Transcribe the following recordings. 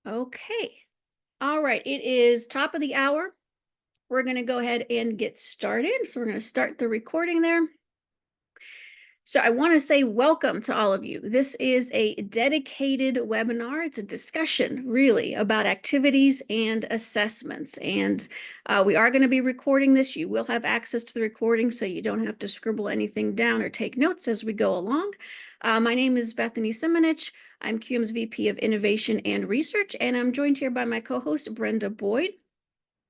Okay. All right. It is top of the hour. We're going to go ahead and get started. So we're going to start the recording there. So I want to say welcome to all of you. This is a dedicated webinar. It's a discussion really about activities and assessments. And we are going to be recording this. You will have access to the recording so you don't have to scribble anything down or take notes as we go along. My name is Bethany Simonich. I'm QM's VP of Innovation and Research, and I'm joined here by my co-host, Brenda Boyd.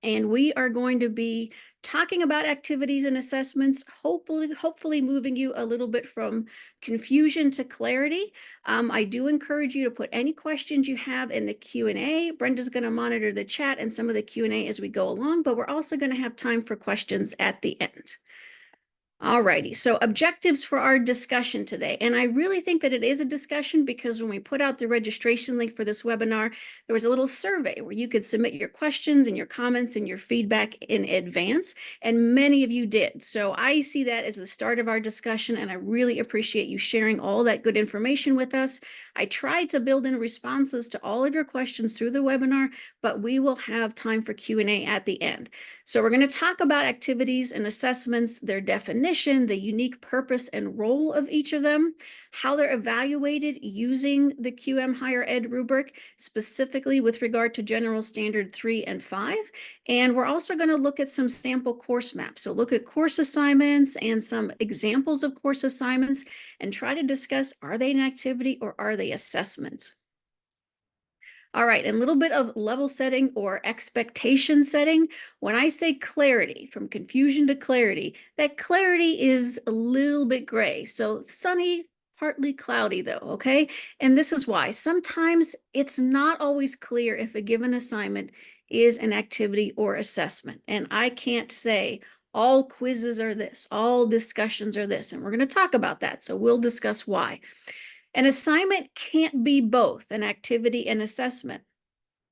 And we are going to be talking about activities and assessments, hopefully moving you a little bit from confusion to clarity. I do encourage you to put any questions you have in the Q&A. Brenda's going to monitor the chat and some of the Q&A as we go along, but we're also going to have time for questions at the end. All righty, so objectives for our discussion today. And I really think that it is a discussion because when we put out the registration link for this webinar, there was a little survey where you could submit your questions and your comments and your feedback in advance, and many of you did. So I see that as the start of our discussion, and I really appreciate you sharing all that good information with us. I tried to build in responses to all of your questions through the webinar, but we will have time for Q&A at the end. So we're going to talk about activities and assessments, their definition, the unique purpose and role of each of them, how they're evaluated using the QM Higher Ed rubric, specifically with regard to General Standard 3 and 5. And we're also going to look at some sample course maps. So look at course assignments and some examples of course assignments and try to discuss, are they an activity or are they assessments? All right, and a little bit of level setting or expectation setting. When I say clarity, from confusion to clarity, that clarity is a little bit gray. So sunny, partly cloudy though, okay? And this is why. Sometimes it's not always clear if a given assignment is an activity or assessment. And I can't say all quizzes are this, all discussions are this, and we're going to talk about that. So we'll discuss why. An assignment can't be both an activity and assessment.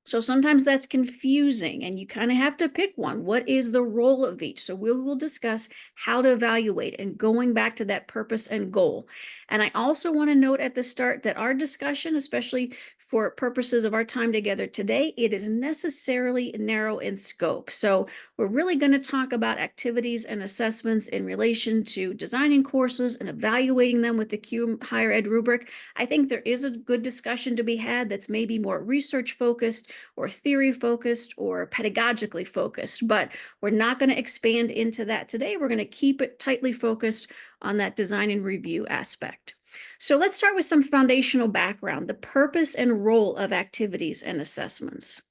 So sometimes that's confusing and you kind of have to pick one. What is the role of each? So we will discuss how to evaluate and going back to that purpose and goal. And I also want to note at the start that our discussion, especially for purposes of our time together today, it is necessarily narrow in scope. So we're really going to talk about activities and assessments in relation to designing courses and evaluating them with the QM Higher Ed rubric. I think there is a good discussion to be had that's maybe more research focused or theory focused or pedagogically focused, but we're not going to expand into that today. We're going to keep it tightly focused on that design and review aspect. So let's start with some foundational background, the purpose and role of activities and assessments.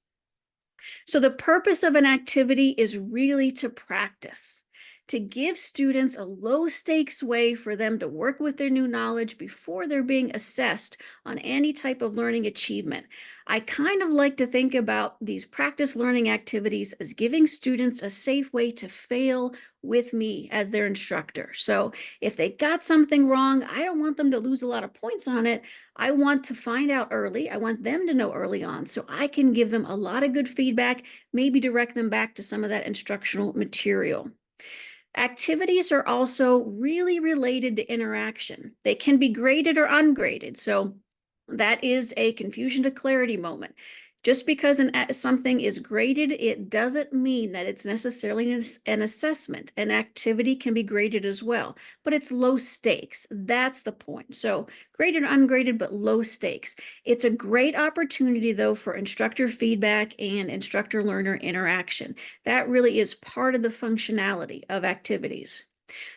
So the purpose of an activity is really to practice, to give students a low stakes way for them to work with their new knowledge before they're being assessed on any type of learning achievement. I kind of like to think about these practice learning activities as giving students a safe way to fail with me as their instructor. So if they got something wrong, I don't want them to lose a lot of points on it. I want to find out early. I want them to know early on so I can give them a lot of good feedback, maybe direct them back to some of that instructional material. Activities are also really related to interaction. They can be graded or ungraded. So that is a confusion to clarity moment. Just because something is graded, it doesn't mean that it's necessarily an assessment. An activity can be graded as well, but it's low stakes. That's the point. So graded or ungraded, but low stakes. It's a great opportunity, though, for instructor feedback and instructor-learner interaction. That really is part of the functionality of activities.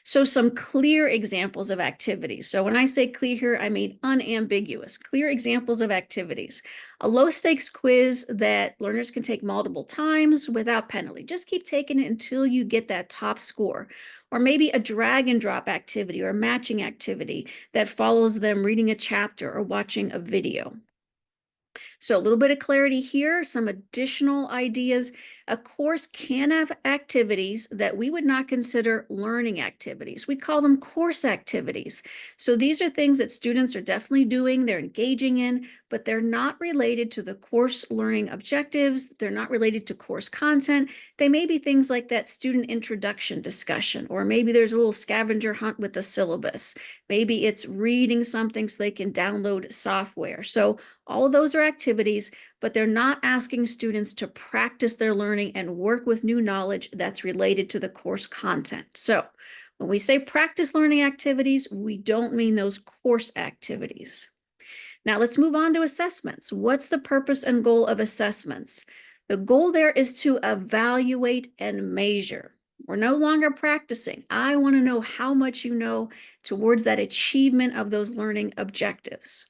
So some clear examples of activities. So when I say clear here, I mean unambiguous, clear examples of activities. A low stakes quiz that learners can take multiple times without penalty. Just keep taking it until you get that top score. Or maybe a drag and drop activity or a matching activity that follows them reading a chapter or watching a video. So a little bit of clarity here, some additional ideas. A course can have activities that we would not consider learning activities. We'd call them course activities. So these are things that students are definitely doing, they're engaging in, but they're not related to the course learning objectives. They're not related to course content. They may be things like that student introduction discussion, or maybe there's a little scavenger hunt with the syllabus. Maybe it's reading something so they can download software. So all of those are activities activities, but they're not asking students to practice their learning and work with new knowledge that's related to the course content. So when we say practice learning activities, we don't mean those course activities. Now let's move on to assessments. What's the purpose and goal of assessments? The goal there is to evaluate and measure. We're no longer practicing. I want to know how much you know towards that achievement of those learning objectives.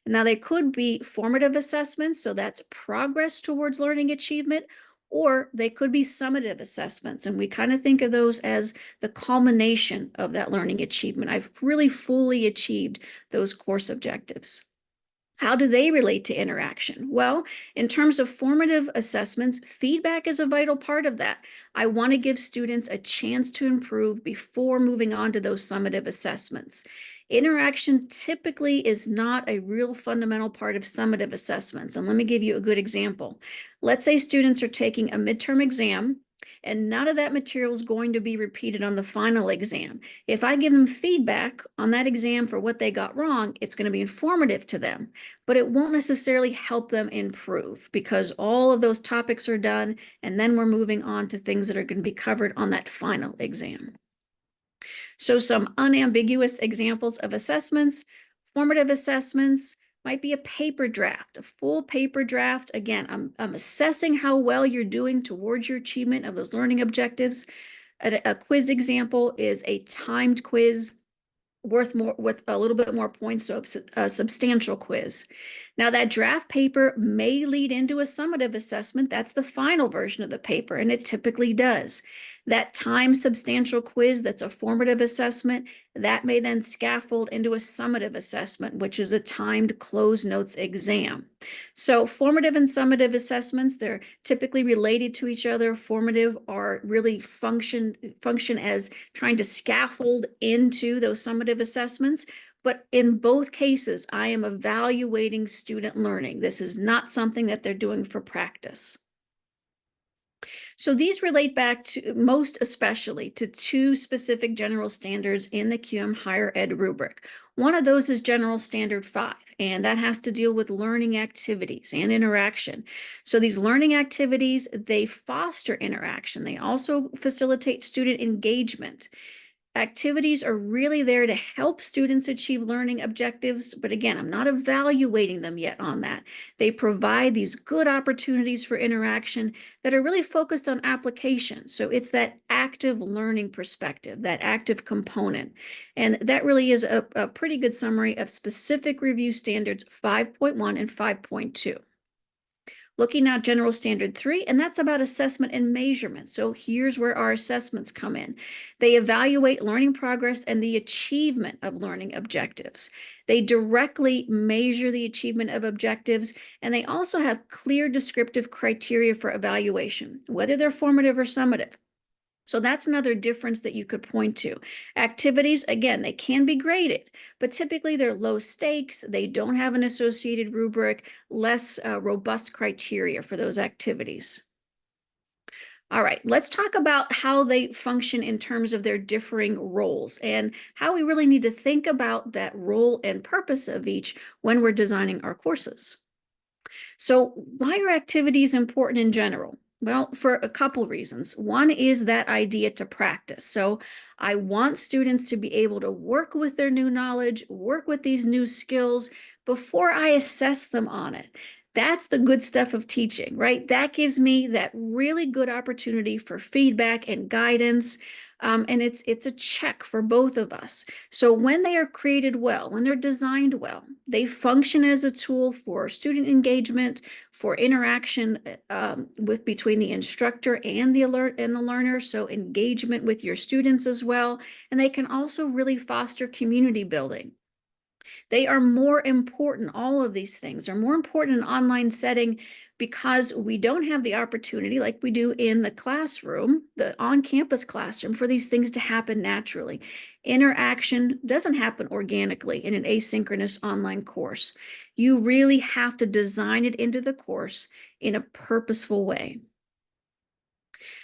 Now, they could be formative assessments, so that's progress towards learning achievement, or they could be summative assessments. And we kind of think of those as the culmination of that learning achievement. I've really fully achieved those course objectives. How do they relate to interaction? Well, in terms of formative assessments, feedback is a vital part of that. I want to give students a chance to improve before moving on to those summative assessments. Interaction typically is not a real fundamental part of summative assessments. And let me give you a good example. Let's say students are taking a midterm exam, and none of that material is going to be repeated on the final exam. If I give them feedback on that exam for what they got wrong, it's going to be informative to them, but it won't necessarily help them improve because all of those topics are done, and then we're moving on to things that are going to be covered on that final exam. So some unambiguous examples of assessments, formative assessments, might be a paper draft, a full paper draft. Again, I'm assessing how well you're doing towards your achievement of those learning objectives. A quiz example is a timed quiz worth more, with a little bit more points, so a substantial quiz. Now that draft paper may lead into a summative assessment. That's the final version of the paper, and it typically does. That time substantial quiz, that's a formative assessment, that may then scaffold into a summative assessment, which is a timed closed notes exam. So formative and summative assessments, they're typically related to each other. Formative are really function as trying to scaffold into those summative assessments. But in both cases, I am evaluating student learning. This is not something that they're doing for practice. So these relate back to, most especially, to two specific general standards in the QM Higher Ed rubric. One of those is General Standard 5, and that has to deal with learning activities and interaction. So these learning activities, they foster interaction. They also facilitate student engagement. Activities are really there to help students achieve learning objectives, but again, I'm not evaluating them yet on that. They provide these good opportunities for interaction that are really focused on application. So it's that active learning perspective, that active component. And that really is a pretty good summary of specific review standards 5.1 and 5.2. Looking at General Standard 3, and that's about assessment and measurement. So here's where our assessments come in. They evaluate learning progress and the achievement of learning objectives. They directly measure the achievement of objectives, and they also have clear descriptive criteria for evaluation, whether they're formative or summative. So that's another difference that you could point to. Activities, again, they can be graded, but typically they're low stakes. They don't have an associated rubric, less robust criteria for those activities. All right, let's talk about how they function in terms of their differing roles and how we really need to think about that role and purpose of each when we're designing our courses. So why are activities important in general? Well, for a couple reasons. One is that idea to practice. So I want students to be able to work with their new knowledge, work with these new skills before I assess them on it. That's the good stuff of teaching, right? That gives me that really good opportunity for feedback and guidance. And it's a check for both of us. So when they are created well, when they're designed well, they function as a tool for student engagement, for interaction between the instructor and the learner, so engagement with your students as well. And they can also really foster community building. They are more important, all of these things are more important in an online setting because we don't have the opportunity like we do in the classroom, the on-campus classroom, for these things to happen naturally. Interaction doesn't happen organically in an asynchronous online course. You really have to design it into the course in a purposeful way.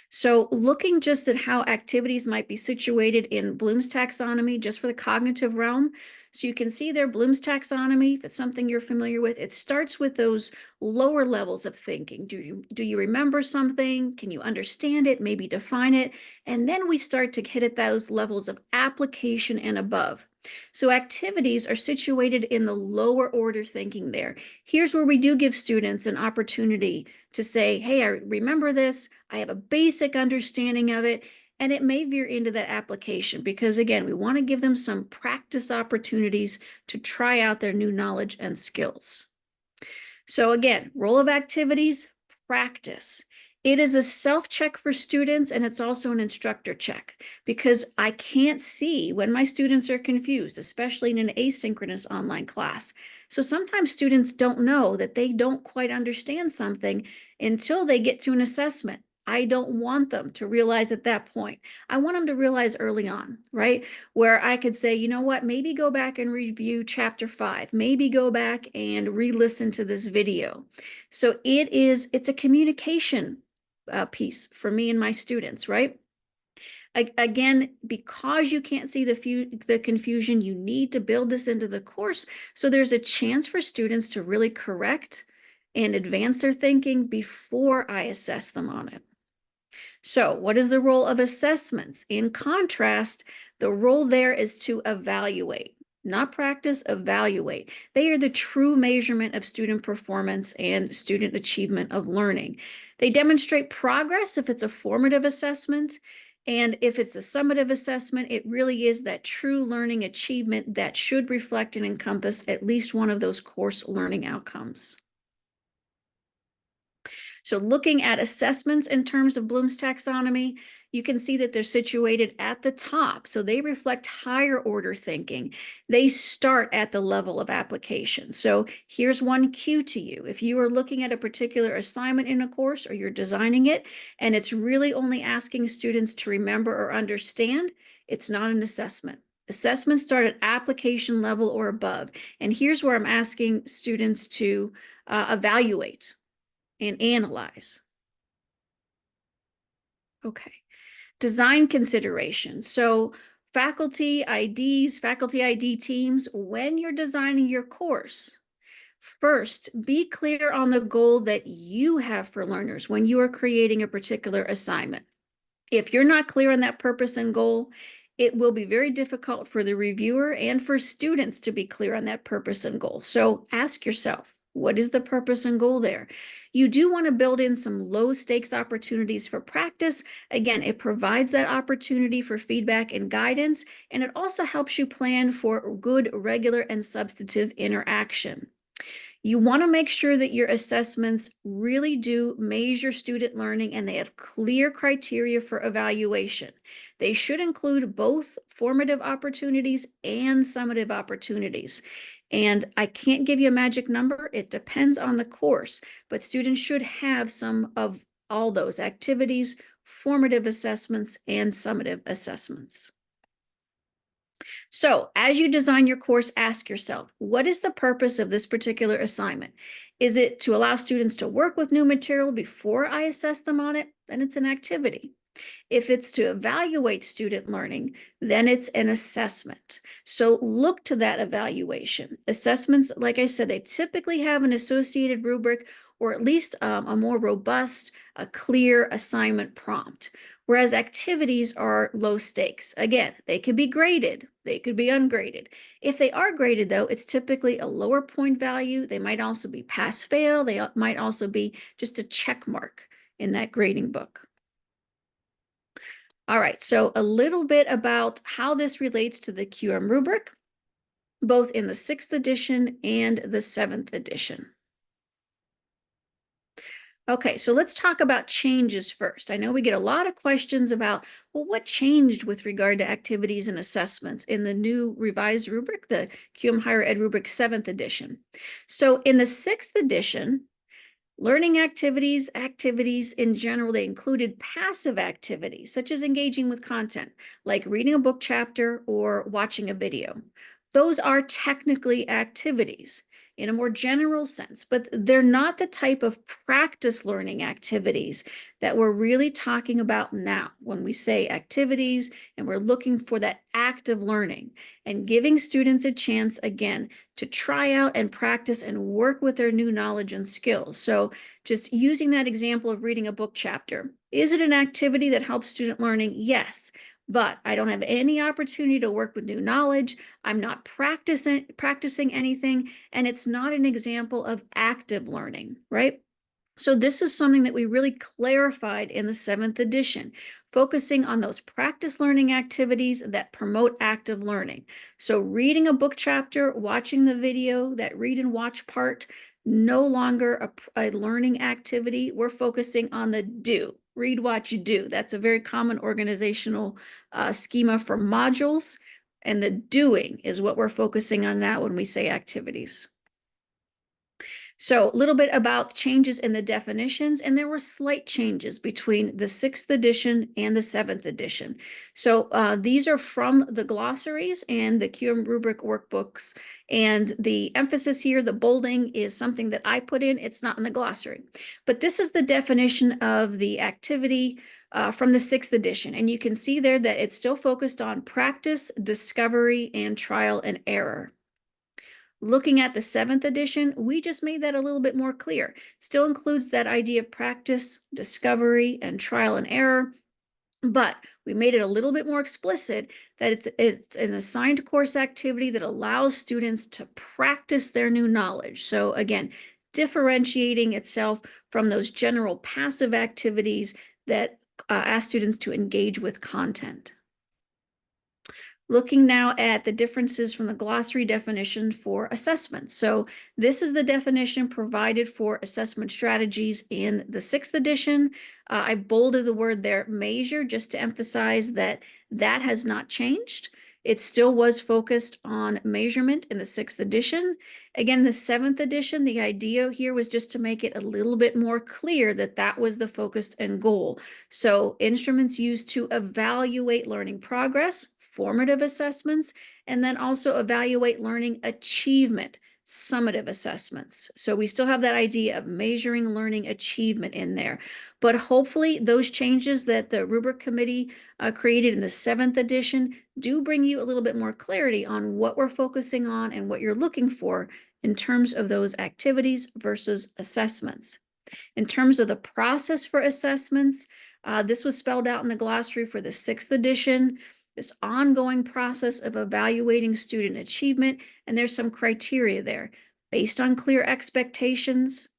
So looking just at how activities might be situated in Bloom's taxonomy, just for the cognitive realm. So you can see there Bloom's taxonomy, if it's something you're familiar with, it starts with those lower levels of thinking. Do you remember something? Can you understand it? Maybe define it. And then we start to hit at those levels of application and above. So activities are situated in the lower order thinking there. Here's where we do give students an opportunity to say, hey, I remember this. I have a basic understanding of it. And it may veer into that application because, again, we want to give them some practice opportunities to try out their new knowledge and skills. So again, role of activities, practice. It is a self-check for students, and it's also an instructor check because I can't see when my students are confused, especially in an asynchronous online class. So sometimes students don't know that they don't quite understand something until they get to an assessment. I don't want them to realize at that point. I want them to realize early on, right? Where I could say, you know what, maybe go back and review chapter 5, maybe go back and re-listen to this video. So it's a communication piece for me and my students, right? Again, because you can't see the confusion, you need to build this into the course so there's a chance for students to really correct and advance their thinking before I assess them on it. So what is the role of assessments? In contrast, the role there is to evaluate, not practice, evaluate. They are the true measurement of student performance and student achievement of learning. They demonstrate progress if it's a formative assessment, and if it's a summative assessment, it really is that true learning achievement that should reflect and encompass at least one of those course learning outcomes. So looking at assessments in terms of Bloom's taxonomy, you can see that they're situated at the top. So they reflect higher order thinking. They start at the level of application. So here's one cue to you. If you are looking at a particular assignment in a course or you're designing it, and it's really only asking students to remember or understand, it's not an assessment. Assessments start at application level or above. And here's where I'm asking students to evaluate and analyze. Okay. Design considerations. So faculty IDs, faculty ID teams, when you're designing your course, first, be clear on the goal that you have for learners when you are creating a particular assignment. If you're not clear on that purpose and goal, it will be very difficult for the reviewer and for students to be clear on that purpose and goal. So ask yourself, what is the purpose and goal there? You do want to build in some low stakes opportunities for practice. Again, it provides that opportunity for feedback and guidance, and it also helps you plan for good, regular, and substantive interaction. You want to make sure that your assessments really do measure student learning and they have clear criteria for evaluation. They should include both formative opportunities and summative opportunities. And I can't give you a magic number. It depends on the course, but students should have some of all those activities, formative assessments, and summative assessments. So as you design your course, ask yourself, what is the purpose of this particular assignment? Is it to allow students to work with new material before I assess them on it? Then it's an activity. If it's to evaluate student learning, then it's an assessment. So look to that evaluation. Assessments, like I said, they typically have an associated rubric or at least a more robust, a clear assignment prompt. Whereas activities are low stakes. Again, they could be graded, they could be ungraded. If they are graded, though, it's typically a lower point value. They might also be pass-fail. They might also be just a check mark in that grading book. All right, so a little bit about how this relates to the QM rubric, both in the 6th edition and the 7th edition. Okay, so let's talk about changes first. I know we get a lot of questions about, well, what changed with regard to activities and assessments in the new revised rubric, the QM Higher Ed Rubric 7th edition. So in the 6th edition, learning activities in general, they included passive activities, such as engaging with content, like reading a book chapter or watching a video. Those are technically activities. in a more general sense, but they're not the type of practice learning activities that we're really talking about now when we say activities and we're looking for that active learning and giving students a chance again to try out and practice and work with their new knowledge and skills. So just using that example of reading a book chapter, is it an activity that helps student learning? Yes. But I don't have any opportunity to work with new knowledge. I'm not practicing anything, and it's not an example of active learning, right? So this is something that we really clarified in the 7th edition, focusing on those practice learning activities that promote active learning. So reading a book chapter, watching the video, that read and watch part, no longer a learning activity. We're focusing on the do. Read, watch, do. That's a very common organizational schema for modules. And the doing is what we're focusing on now when we say activities. So a little bit about changes in the definitions, and there were slight changes between the 6th edition and the 7th edition. So these are from the glossaries and the QM Rubric workbooks, and the emphasis here, the bolding, is something that I put in. It's not in the glossary. But this is the definition of the activity from the 6th edition, and you can see there that it's still focused on practice, discovery, and trial and error. Looking at the 7th edition, we just made that a little bit more clear. Still includes that idea of practice, discovery, and trial and error, but we made it a little bit more explicit that it's an assigned course activity that allows students to practice their new knowledge. So again, differentiating itself from those general passive activities that ask students to engage with content. Looking now at the differences from the glossary definition for assessment. So this is the definition provided for assessment strategies in the 6th edition. I bolded the word there, measure, just to emphasize that that has not changed. It still was focused on measurement in the 6th edition. Again, the 7th edition, the idea here was just to make it a little bit more clear that that was the focus and goal. So instruments used to evaluate learning progress, formative assessments, and then also evaluate learning achievement, summative assessments. So we still have that idea of measuring learning achievement in there. But hopefully those changes that the rubric committee created in the 7th edition do bring you a little bit more clarity on what we're focusing on and what you're looking for in terms of those activities versus assessments. In terms of the process for assessments, this was spelled out in the glossary for the 6th edition. This ongoing process of evaluating student achievement, and there's some criteria there based on clear expectations,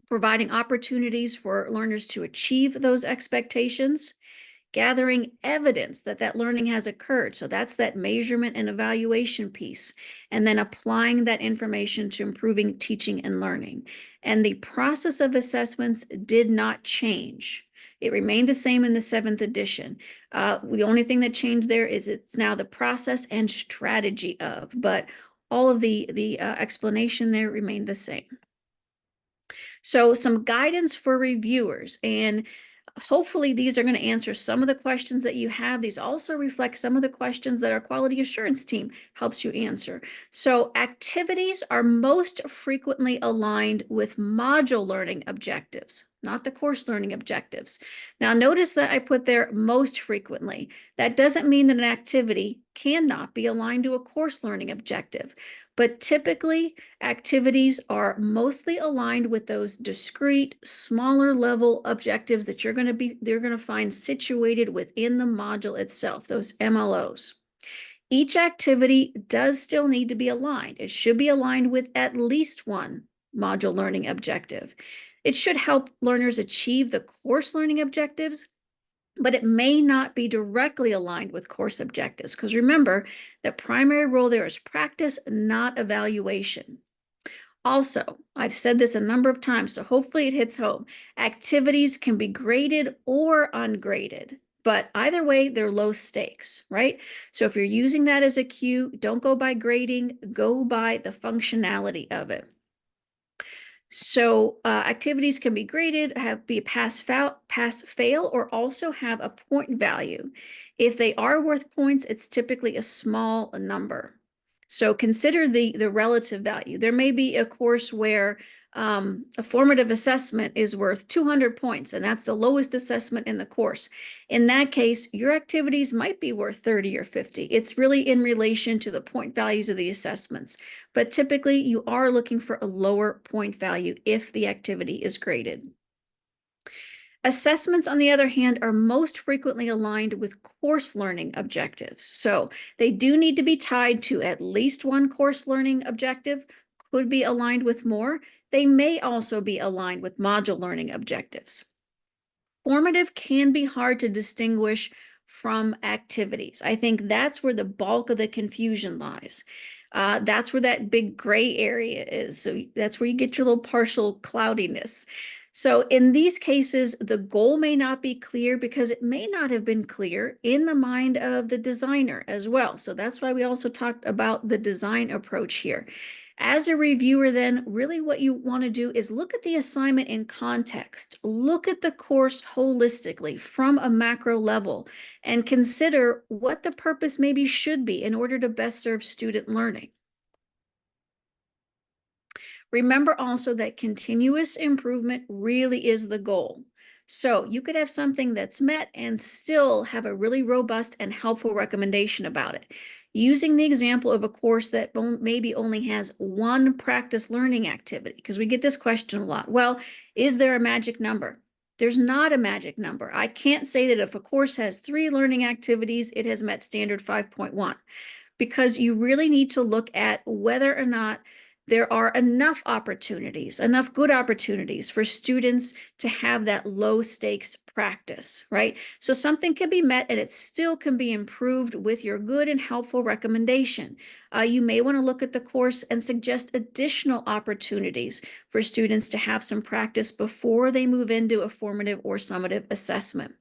providing opportunities for learners to achieve those expectations, gathering evidence that that learning has occurred. So that's that measurement and evaluation piece, and then applying that information to improving teaching and learning. And the process of assessments did not change. It remained the same in the 7th edition. The only thing that changed there is it's now the process and strategy of, but all of the explanation there remained the same. So some guidance for reviewers, and hopefully these are going to answer some of the questions that you have. These also reflect some of the questions that our quality assurance team helps you answer. So activities are most frequently aligned with module learning objectives, not the course learning objectives. Now notice that I put there most frequently. That doesn't mean that an activity cannot be aligned to a course learning objective. But typically, activities are mostly aligned with those discrete, smaller level objectives that they're going to find situated within the module itself, those MLOs. Each activity does still need to be aligned. It should be aligned with at least one module learning objective. It should help learners achieve the course learning objectives, but it may not be directly aligned with course objectives, because remember, the primary role there is practice, not evaluation. Also, I've said this a number of times, so hopefully it hits home. Activities can be graded or ungraded, but either way, they're low stakes, right? So if you're using that as a cue, don't go by grading, go by the functionality of it. So activities can be graded, be a pass, fail, or also have a point value. If they are worth points, it's typically a small number. So consider the relative value. There may be a course where a formative assessment is worth 200 points, and that's the lowest assessment in the course. In that case, your activities might be worth 30 or 50. It's really in relation to the point values of the assessments. But typically, you are looking for a lower point value if the activity is graded. Assessments, on the other hand, are most frequently aligned with course learning objectives. So they do need to be tied to at least one course learning objective, could be aligned with more. They may also be aligned with module learning objectives. Formative can be hard to distinguish from activities. I think that's where the bulk of the confusion lies. That's where that big gray area is. So that's where you get your little partial cloudiness. So in these cases, the goal may not be clear because it may not have been clear in the mind of the designer as well. So that's why we also talked about the design approach here. As a reviewer, then, really what you want to do is look at the assignment in context, look at the course holistically from a macro level, and consider what the purpose maybe should be in order to best serve student learning. Remember also that continuous improvement really is the goal. So you could have something that's met and still have a really robust and helpful recommendation about it. Using the example of a course that maybe only has one practice learning activity, because we get this question a lot. Well, is there a magic number? There's not a magic number. I can't say that if a course has 3 learning activities, it has met standard 5.1, because you really need to look at whether or not there are enough opportunities, enough good opportunities for students to have that low stakes practice, right? So something can be met and it still can be improved with your good and helpful recommendation. You may want to look at the course and suggest additional opportunities for students to have some practice before they move into a formative or summative assessment.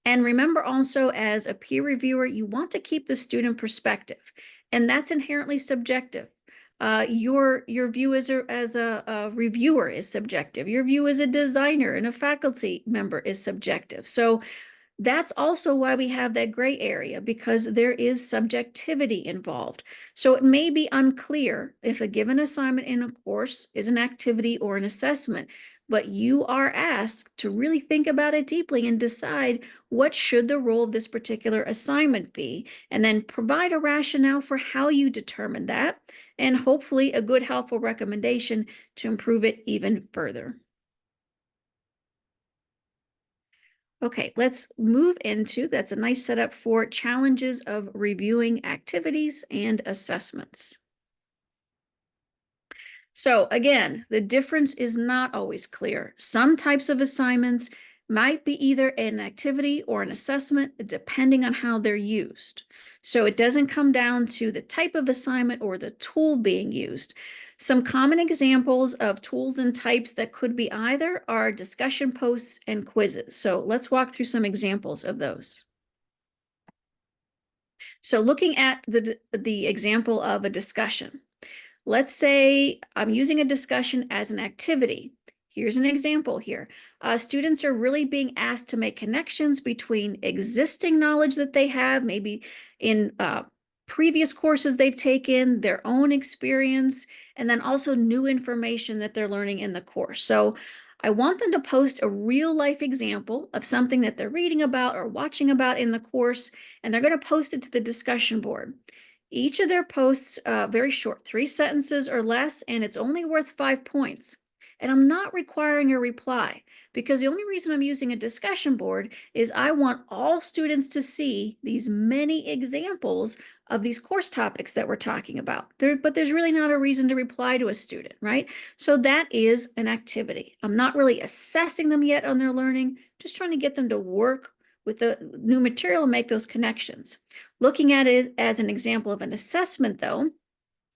And remember also, as a peer reviewer, you want to keep the student perspective, and that's inherently subjective. Your view as a reviewer is subjective. Your view as a designer and a faculty member is subjective. So that's also why we have that gray area, because there is subjectivity involved. So it may be unclear if a given assignment in a course is an activity or an assessment, but you are asked to really think about it deeply and decide what should the role of this particular assignment be, and then provide a rationale for how you determine that, and hopefully a good, helpful recommendation to improve it even further. Okay, let's move into, that's a nice setup for challenges of reviewing activities and assessments. So again, the difference is not always clear. Some types of assignments might be either an activity or an assessment, depending on how they're used. So it doesn't come down to the type of assignment or the tool being used. Some common examples of tools and types that could be either are discussion posts and quizzes. So let's walk through some examples of those. So looking at the example of a discussion. Let's say I'm using a discussion as an activity. Here's an example here. Students are really being asked to make connections between existing knowledge that they have, maybe in previous courses they've taken, their own experience, and then also new information that they're learning in the course. So I want them to post a real life example of something that they're reading about or watching about in the course, and they're going to post it to the discussion board. Each of their posts, very short, 3 sentences or less, and it's only worth 5 points. And I'm not requiring a reply, because the only reason I'm using a discussion board is I want all students to see these many examples of these course topics that we're talking about. But there's really not a reason to reply to a student, right? So that is an activity. I'm not really assessing them yet on their learning, just trying to get them to work with the new material and make those connections. Looking at it as an example of an assessment, though,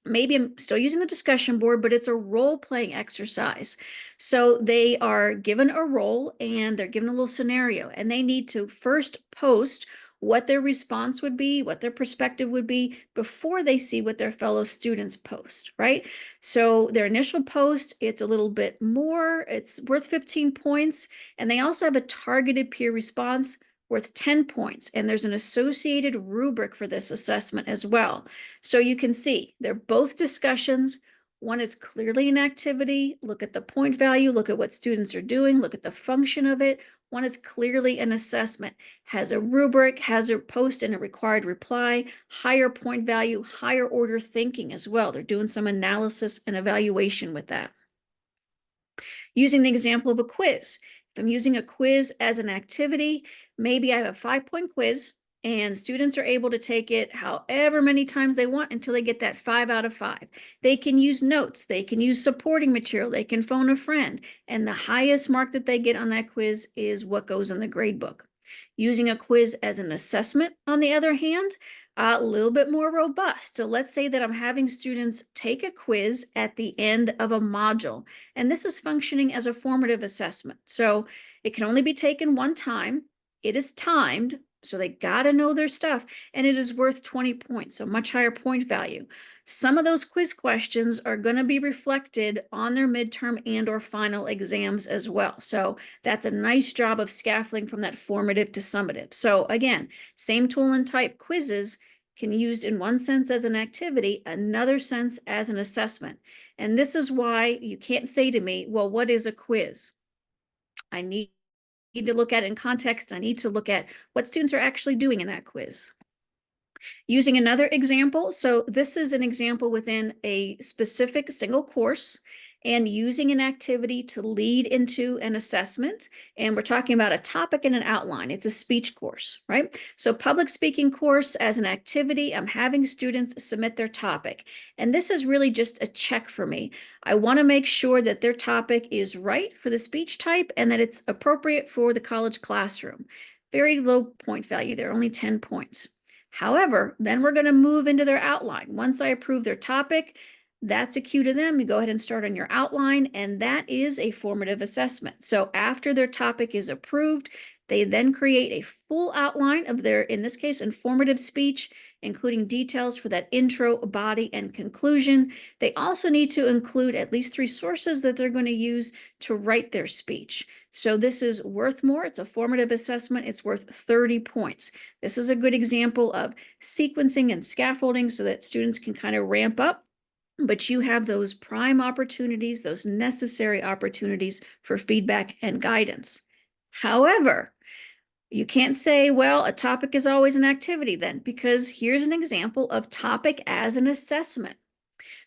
maybe I'm still using the discussion board, but it's a role-playing exercise. So they are given a role and they're given a little scenario, and they need to first post what their response would be, what their perspective would be before they see what their fellow students post, right? So their initial post, it's a little bit more, it's worth 15 points, and they also have a targeted peer response worth 10 points. And there's an associated rubric for this assessment as well. So you can see they're both discussions. One is clearly an activity. Look at the point value, look at what students are doing, look at the function of it. One is clearly an assessment, has a rubric, has a post and a required reply, higher point value, higher order thinking as well. They're doing some analysis and evaluation with that. Using the example of a quiz. If I'm using a quiz as an activity, maybe I have a 5-point quiz and students are able to take it however many times they want until they get that 5 out of 5. They can use notes, they can use supporting material, they can phone a friend, and the highest mark that they get on that quiz is what goes in the grade book. Using a quiz as an assessment, on the other hand, a little bit more robust. So let's say that I'm having students take a quiz at the end of a module, and this is functioning as a formative assessment. So it can only be taken one time. It is timed, so they got to know their stuff, and it is worth 20 points, so much higher point value. Some of those quiz questions are going to be reflected on their midterm and or final exams as well. So that's a nice job of scaffolding from that formative to summative. So again, same tool and type quizzes can be used in one sense as an activity, another sense as an assessment. And this is why you can't say to me, well, what is a quiz? I need to look at it in context. I need to look at what students are actually doing in that quiz. Using another example, so this is an example within a specific single course and using an activity to lead into an assessment. And we're talking about a topic and an outline. It's a speech course, right? So public speaking course as an activity, I'm having students submit their topic. And this is really just a check for me. I want to make sure that their topic is right for the speech type and that it's appropriate for the college classroom. Very low point value there, only 10 points. However, then we're going to move into their outline. Once I approve their topic, that's a cue to them. You go ahead and start on your outline, and that is a formative assessment. So after their topic is approved, they then create a full outline of their, in this case, informative speech, including details for that intro, body, and conclusion. They also need to include at least 3 sources that they're going to use to write their speech. So this is worth more. It's a formative assessment. It's worth 30 points. This is a good example of sequencing and scaffolding so that students can kind of ramp up, but you have those prime opportunities, those necessary opportunities for feedback and guidance. However, you can't say, well, a topic is always an activity then, because here's an example of topic as an assessment.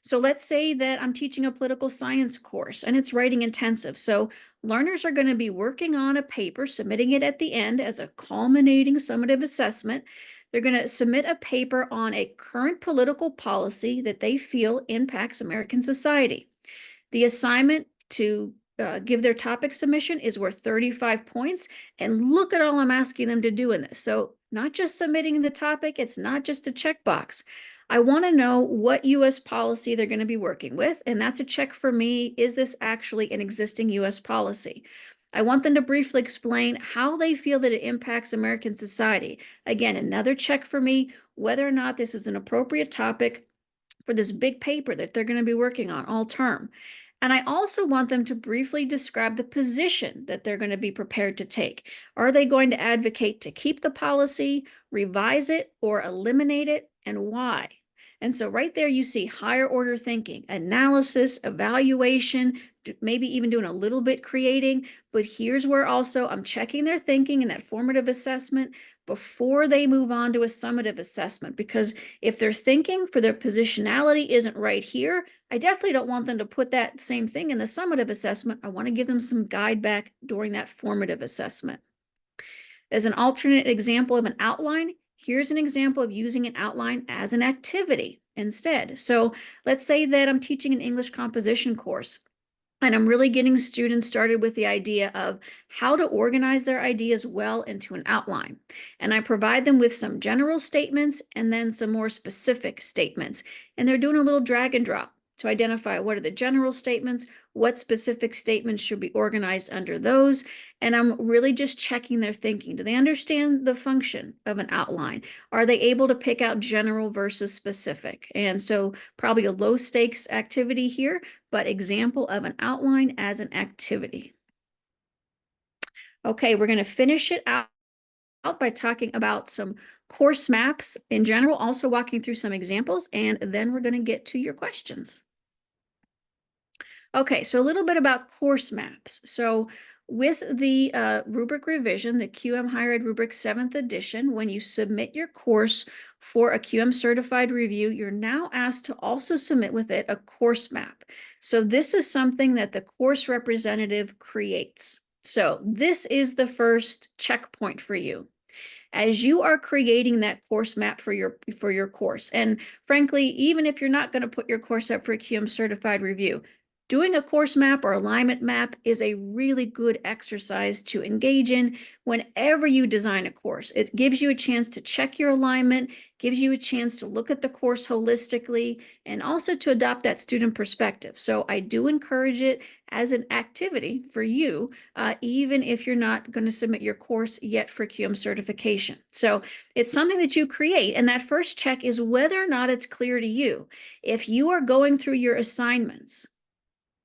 So let's say that I'm teaching a political science course and it's writing intensive. So learners are going to be working on a paper, submitting it at the end as a culminating summative assessment. They're going to submit a paper on a current political policy that they feel impacts American society. The assignment to give their topic submission is worth 35 points. And look at all I'm asking them to do in this. So not just submitting the topic, it's not just a checkbox. I want to know what U.S. policy they're going to be working with. And that's a check for me. Is this actually an existing U.S. policy? I want them to briefly explain how they feel that it impacts American society. Again, another check for me, whether or not this is an appropriate topic for this big paper that they're going to be working on all term. And I also want them to briefly describe the position that they're going to be prepared to take. Are they going to advocate to keep the policy, revise it, or eliminate it, and why? And so right there you see higher order thinking, analysis, evaluation, maybe even doing a little bit creating. But here's where also I'm checking their thinking in that formative assessment before they move on to a summative assessment. Because if their thinking for their positionality isn't right here, I definitely don't want them to put that same thing in the summative assessment. I want to give them some guide back during that formative assessment. As an alternate example of an outline, here's an example of using an outline as an activity instead. So let's say that I'm teaching an English composition course. And I'm really getting students started with the idea of how to organize their ideas well into an outline. And I provide them with some general statements and then some more specific statements. And they're doing a little drag and drop to identify what are the general statements, what specific statements should be organized under those. And I'm really just checking their thinking. Do they understand the function of an outline? Are they able to pick out general versus specific? And so probably a low stakes activity here, but example of an outline as an activity. Okay, we're going to finish it out out by talking about some course maps in general, also walking through some examples, and then we're going to get to your questions. Okay, so a little bit about course maps. So with the rubric revision, the QM Higher Ed Rubric 7th edition, when you submit your course for a QM certified review, you're now asked to also submit with it a course map. So this is something that the course representative creates. So this is the first checkpoint for you as you are creating that course map for your course. And frankly, even if you're not going to put your course up for a QM certified review, doing a course map or alignment map is a really good exercise to engage in whenever you design a course. It gives you a chance to check your alignment, gives you a chance to look at the course holistically, and also to adopt that student perspective. So I do encourage it as an activity for you, even if you're not going to submit your course yet for QM certification. So it's something that you create, and that first check is whether or not it's clear to you. If you are going through your assignments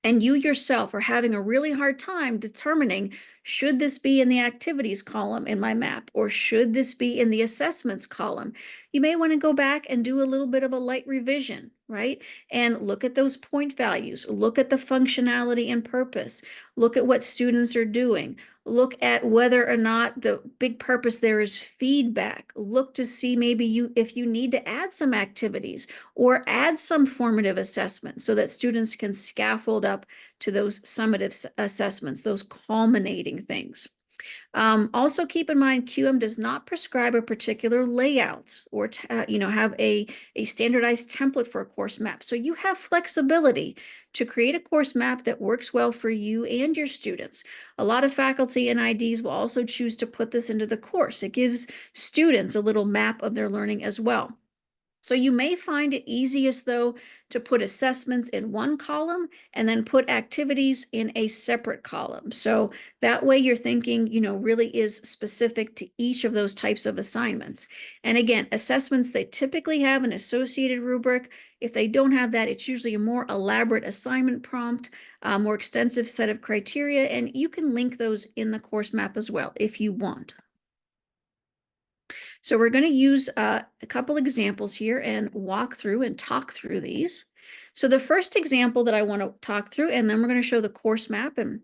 and you yourself are having a really hard time determining, should this be in the activities column in my map, or should this be in the assessments column, you may want to go back and do a little bit of a light revision, right? And look at those point values, look at the functionality and purpose, look at what students are doing, look at whether or not the big purpose there is feedback, look to see maybe if you need to add some activities or add some formative assessments so that students can scaffold up to those summative assessments, those culminating things. Also keep in mind, QM does not prescribe a particular layout or have a standardized template for a course map. So you have flexibility to create a course map that works well for you and your students. A lot of faculty and IDs will also choose to put this into the course. It gives students a little map of their learning as well. So you may find it easiest, though, to put assessments in one column and then put activities in a separate column. So that way your thinking, really is specific to each of those types of assignments. And again, assessments, they typically have an associated rubric. If they don't have that, it's usually a more elaborate assignment prompt, a more extensive set of criteria, and you can link those in the course map as well if you want. So we're going to use a couple examples here and walk through and talk through these. So the first example that I want to talk through, and then we're going to show the course map and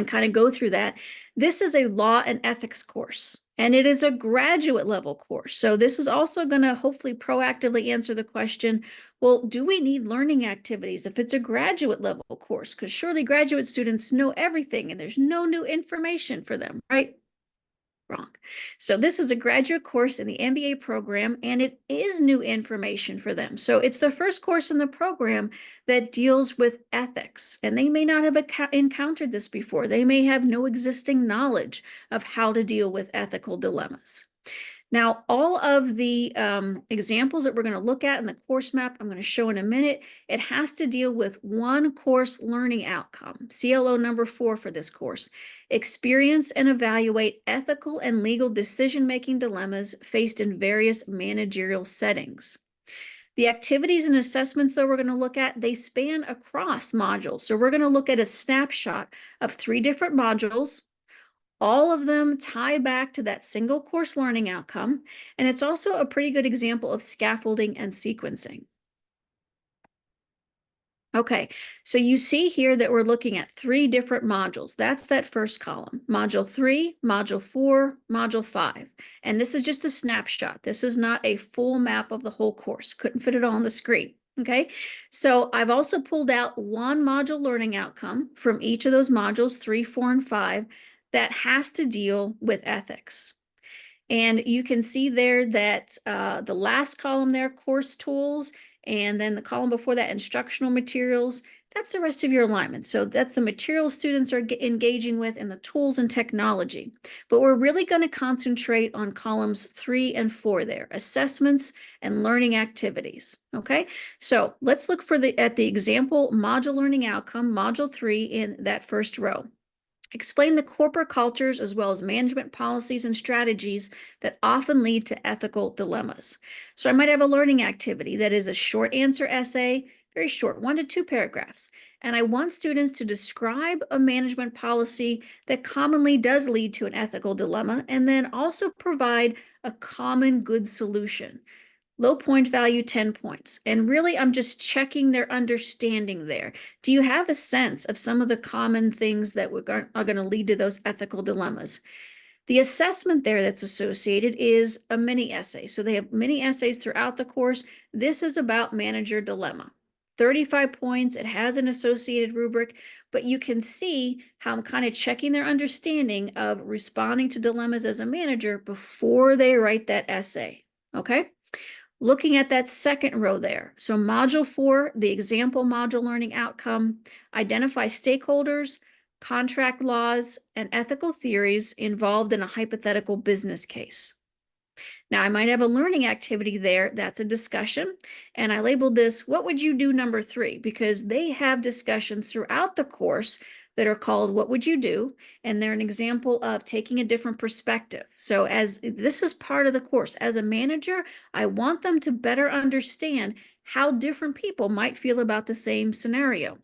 kind of go through that. This is a law and ethics course, and it is a graduate level course. So this is also going to hopefully proactively answer the question, well, do we need learning activities if it's a graduate level course? Because surely graduate students know everything and there's no new information for them, right? Wrong. So this is a graduate course in the MBA program, and it is new information for them. So it's the first course in the program that deals with ethics, and they may not have encountered this before. They may have no existing knowledge of how to deal with ethical dilemmas. Now, all of the examples that we're going to look at in the course map, I'm going to show in a minute. It has to deal with one course learning outcome, CLO number 4 for this course. Experience and evaluate ethical and legal decision-making dilemmas faced in various managerial settings. The activities and assessments that we're going to look at, they span across modules. So we're going to look at a snapshot of 3 different modules. All of them tie back to that single course learning outcome, and it's also a pretty good example of scaffolding and sequencing. Okay, so you see here that we're looking at 3 different modules. That's that first column, Module 3, Module 4, Module 5. And this is just a snapshot. This is not a full map of the whole course. Couldn't fit it all on the screen. Okay, so I've also pulled out one module learning outcome from each of those modules, 3, 4, and 5, that has to deal with ethics. And you can see there that the last column there, course tools, and then the column before that, instructional materials, that's the rest of your alignment. So that's the materials students are engaging with and the tools and technology. But we're really going to concentrate on columns 3 and 4 there, assessments and learning activities. Okay, so let's look at the example module learning outcome, module 3 in that first row. Explain the corporate cultures as well as management policies and strategies that often lead to ethical dilemmas. So I might have a learning activity that is a short answer essay very short, 1 to 2 paragraphs. And I want students to describe a management policy that commonly does lead to an ethical dilemma, and then also provide a common good solution. Low point value, 10 points. And really, I'm just checking their understanding there. Do you have a sense of some of the common things that are going to lead to those ethical dilemmas? The assessment there that's associated is a mini essay. So they have mini essays throughout the course. This is about manager dilemma. 35 points. It has an associated rubric, but you can see how I'm kind of checking their understanding of responding to dilemmas as a manager before they write that essay. Okay. Looking at that second row there. So module 4, the example module learning outcome, identify stakeholders, contract laws, and ethical theories involved in a hypothetical business case. Now, I might have a learning activity there. That's a discussion. And I labeled this, what would you do number 3? Because they have discussions throughout the course that are called what would you do? And they're an example of taking a different perspective. So as this is part of the course, as a manager, I want them to better understand how different people might feel about the same scenario.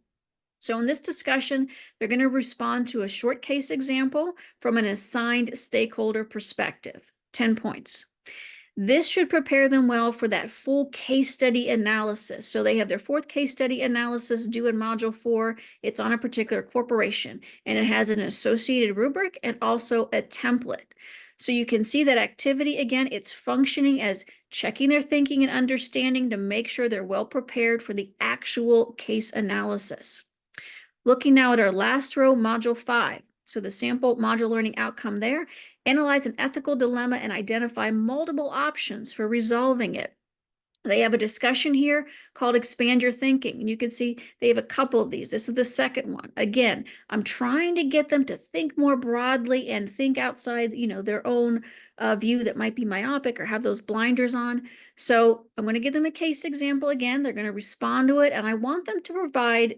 So in this discussion, they're going to respond to a short case example from an assigned stakeholder perspective, 10 points. This should prepare them well for that full case study analysis. So they have their 4th case study analysis due in module 4. It's on a particular corporation, and it has an associated rubric and also a template. So you can see that activity, again, it's functioning as checking their thinking and understanding to make sure they're well prepared for the actual case analysis. Looking now at our last row, module 5. So the sample module learning outcome there, analyze an ethical dilemma and identify multiple options for resolving it. They have a discussion here called Expand Your Thinking. And you can see they have a couple of these. This is the second one. Again, I'm trying to get them to think more broadly and think outside, their own view that might be myopic or have those blinders on. So I'm going to give them a case example again. They're going to respond to it. And I want them to provide,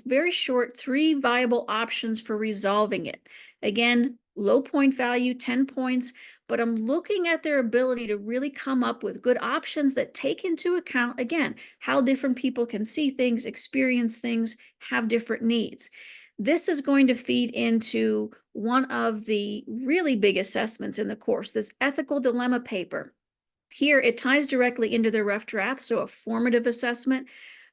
very short 3 viable options for resolving it. Again, low point value, 10 points. But I'm looking at their ability to really come up with good options that take into account, again, how different people can see things, experience things, have different needs. This is going to feed into one of the really big assessments in the course, this ethical dilemma paper. Here, it ties directly into the rough draft, so a formative assessment.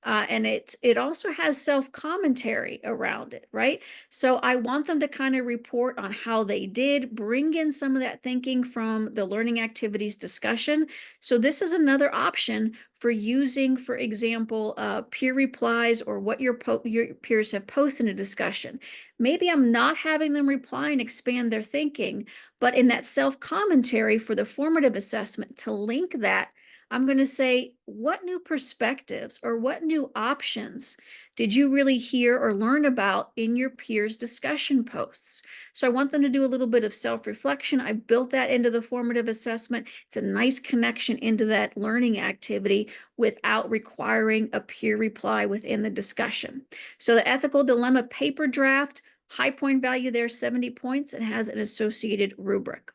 And it also has self-commentary around it, right? So I want them to kind of report on how they did, bring in some of that thinking from the learning activities discussion. So this is another option for using, for example, peer replies or what your peers have posted in a discussion. Maybe I'm not having them reply and expand their thinking, but in that self-commentary for the formative assessment, to link that, I'm going to say, what new perspectives or what new options did you really hear or learn about in your peers' discussion posts? So I want them to do a little bit of self-reflection. I built that into the formative assessment. It's a nice connection into that learning activity without requiring a peer reply within the discussion. So the ethical dilemma paper draft, high point value there, 70 points, and has an associated rubric.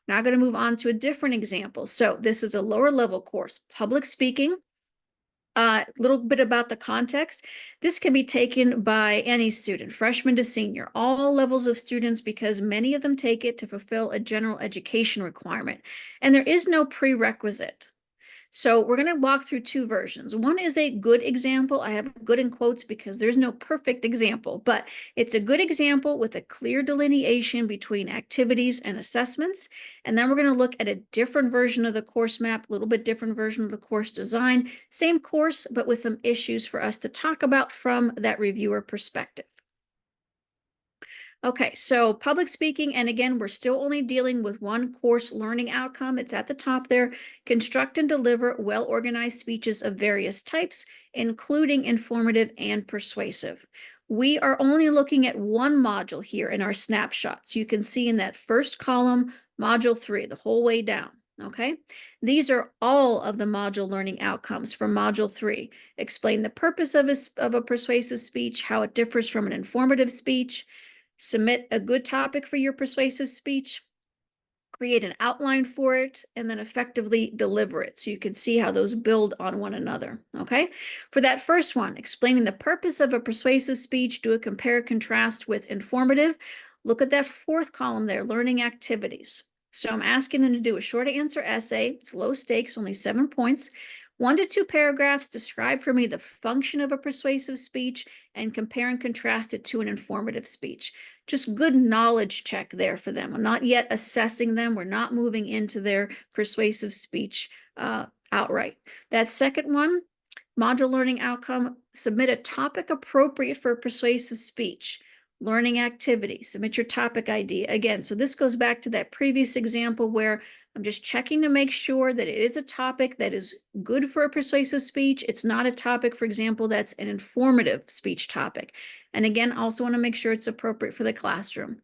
Now I'm going to move on to a different example. So this is a lower level course, public speaking. A little bit about the context. This can be taken by any student, freshman to senior, all levels of students, because many of them take it to fulfill a general education requirement. And there is no prerequisite. So we're going to walk through 2 versions. One is a good example. I have good in quotes because there's no perfect example, but it's a good example with a clear delineation between activities and assessments. And then we're going to look at a different version of the course map, a little bit different version of the course design, same course, but with some issues for us to talk about from that reviewer perspective. Okay, so public speaking, and again, we're still only dealing with one course learning outcome. It's at the top there. Construct and deliver well-organized speeches of various types, including informative and persuasive. We are only looking at one module here in our snapshots. You can see in that first column, module 3, the whole way down. Okay, these are all of the module learning outcomes for module 3. Explain the purpose of a persuasive speech, how it differs from an informative speech. Submit a good topic for your persuasive speech. create an outline for it, and then effectively deliver it. So you can see how those build on one another, okay? For that first one, explaining the purpose of a persuasive speech, do a compare contrast with informative. Look at that fourth column there, learning activities. So I'm asking them to do a short answer essay. It's low stakes, only 7 points. 1 to 2 paragraphs, describe for me the function of a persuasive speech and compare and contrast it to an informative speech. Just good knowledge check there for them. I'm not yet assessing them. We're not moving into their persuasive speech outright. That second one, module learning outcome, submit a topic appropriate for persuasive speech. Learning activity, submit your topic idea. Again, so this goes back to that previous example where I'm just checking to make sure that it is a topic that is good for a persuasive speech. It's not a topic, for example, that's an informative speech topic. And again, also want to make sure it's appropriate for the classroom.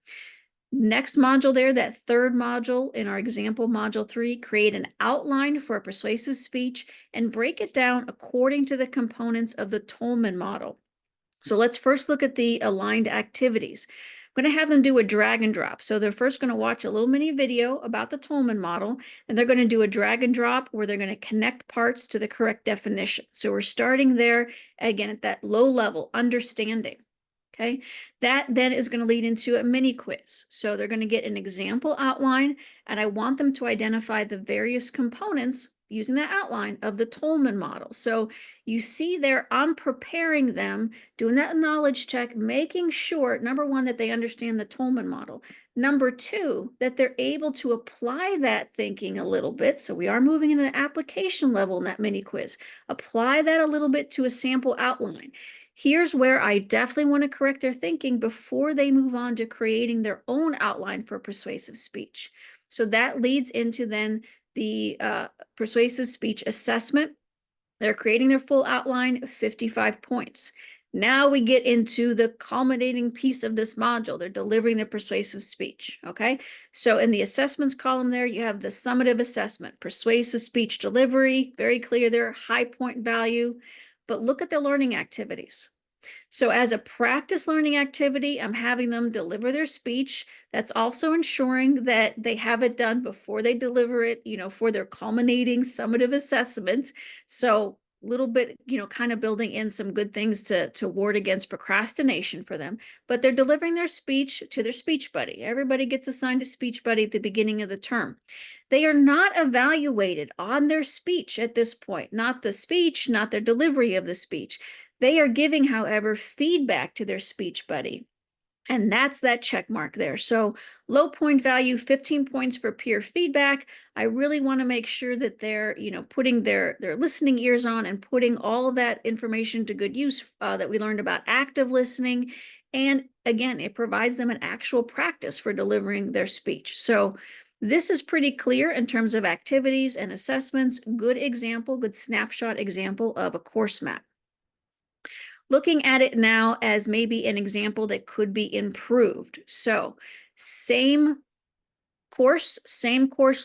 Next module there, that third module in our example, module 3, create an outline for a persuasive speech and break it down according to the components of the Tolman model. So let's first look at the aligned activities. I'm going to have them do a drag and drop. So they're first going to watch a little mini video about the Tolman model, and they're going to do a drag and drop where they're going to connect parts to the correct definition. So we're starting there, again, at that low level, understanding. Okay, that then is going to lead into a mini quiz. So they're going to get an example outline, and I want them to identify the various components using that outline of the Tolman model. So you see there, I'm preparing them, doing that knowledge check, making sure, number one, that they understand the Tolman model. Number two, that they're able to apply that thinking a little bit. So we are moving into the application level in that mini quiz. Apply that a little bit to a sample outline. Here's where I definitely want to correct their thinking before they move on to creating their own outline for persuasive speech. So that leads into then the persuasive speech assessment. They're creating their full outline, 55 points. Now we get into the culminating piece of this module. They're delivering their persuasive speech, okay? So in the assessments column there, you have the summative assessment, persuasive speech delivery, very clear there, high point value. But look at the learning activities. So as a practice learning activity, I'm having them deliver their speech. That's also ensuring that they have it done before they deliver it, for their culminating summative assessment. So a little bit, kind of building in some good things to ward against procrastination for them. But they're delivering their speech to their speech buddy. Everybody gets assigned a speech buddy at the beginning of the term. They are not evaluated on their speech at this point, not the speech, not their delivery of the speech. They are giving, however, feedback to their speech buddy. And that's that check mark there. So low point value, 15 points for peer feedback. I really want to make sure that they're, putting their listening ears on and putting all that information to good use that we learned about active listening. And again, it provides them an actual practice for delivering their speech. So this is pretty clear in terms of activities and assessments. Good example, good snapshot example of a course map. Looking at it now as maybe an example that could be improved. So same course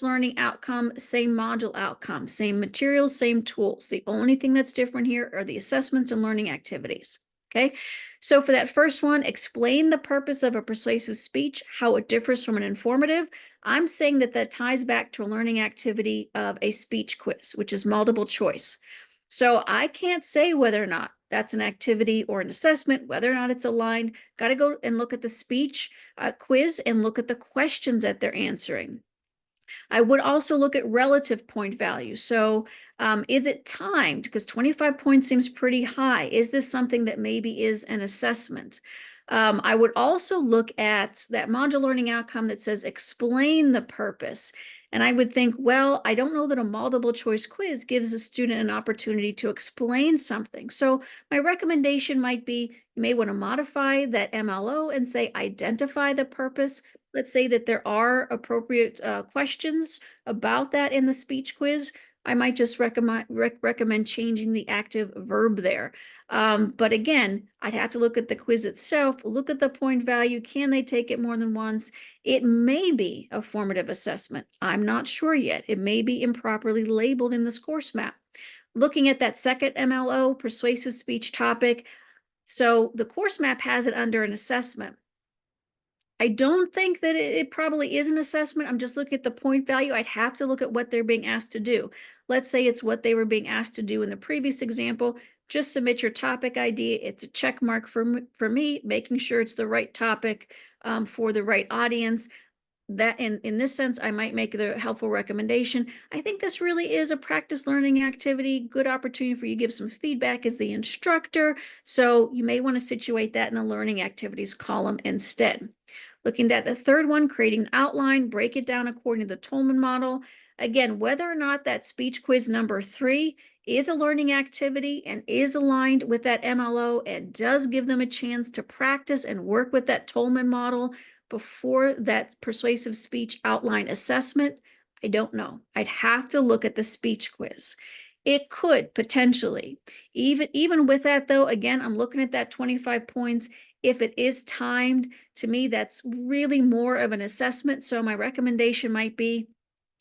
learning outcome, same module outcome, same materials, same tools. The only thing that's different here are the assessments and learning activities. Okay, so for that first one, explain the purpose of a persuasive speech, how it differs from an informative. I'm saying that ties back to a learning activity of a speech quiz, which is multiple choice. So I can't say whether or not that's an activity or an assessment, whether or not it's aligned. Got to go and look at the speech quiz and look at the questions that they're answering. I would also look at relative point value. So is it timed? Because 25 points seems pretty high. Is this something that maybe is an assessment? I would also look at that module learning outcome that says explain the purpose. And I would think, well, I don't know that a multiple choice quiz gives a student an opportunity to explain something. So my recommendation might be you may want to modify that MLO and say identify the purpose. Let's say that there are appropriate questions about that in the speech quiz. I might just recommend changing the active verb there. But again, I'd have to look at the quiz itself, look at the point value. Can they take it more than once? It may be a formative assessment. I'm not sure yet. It may be improperly labeled in this course map. Looking at that second MLO, persuasive speech topic. So the course map has it under an assessment. I don't think that it probably is an assessment. I'm just looking at the point value. I'd have to look at what they're being asked to do. Let's say it's what they were being asked to do in the previous example. Just submit your topic ID. It's a check mark for me, making sure it's the right topic for the right audience. That in this sense, I might make the helpful recommendation. I think this really is a practice learning activity, good opportunity for you to give some feedback as the instructor. So you may want to situate that in the learning activities column instead. Looking at the third one, creating an outline, break it down according to the Tolman model. Again, whether or not that speech quiz number 3 is a learning activity and is aligned with that MLO and does give them a chance to practice and work with that Tolman model before that persuasive speech outline assessment, I don't know. I'd have to look at the speech quiz. It could potentially, even with that though, again, I'm looking at that 25 points. If it is timed, to me, that's really more of an assessment. So my recommendation might be,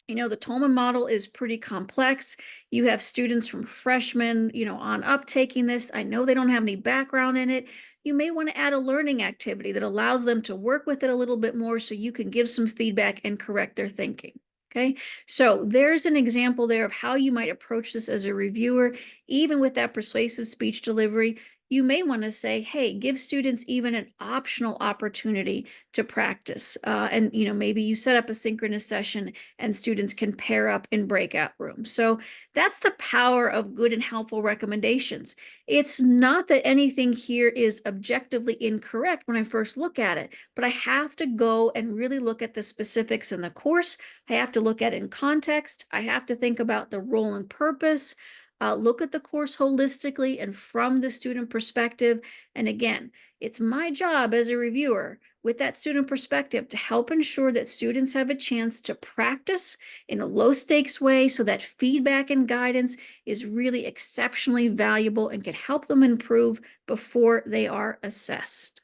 the Tolman model is pretty complex. You have students from freshmen, on up taking this. I know they don't have any background in it. You may want to add a learning activity that allows them to work with it a little bit more so you can give some feedback and correct their thinking. Okay, so there's an example there of how you might approach this as a reviewer, even with that persuasive speech delivery. You may want to say, hey, give students even an optional opportunity to practice. And maybe you set up a synchronous session and students can pair up in breakout rooms. So that's the power of good and helpful recommendations. It's not that anything here is objectively incorrect when I first look at it, but I have to go and really look at the specifics in the course. I have to look at it in context. I have to think about the role and purpose. Look at the course holistically and from the student perspective. And again, it's my job as a reviewer with that student perspective to help ensure that students have a chance to practice in a low stakes way so that feedback and guidance is really exceptionally valuable and can help them improve before they are assessed.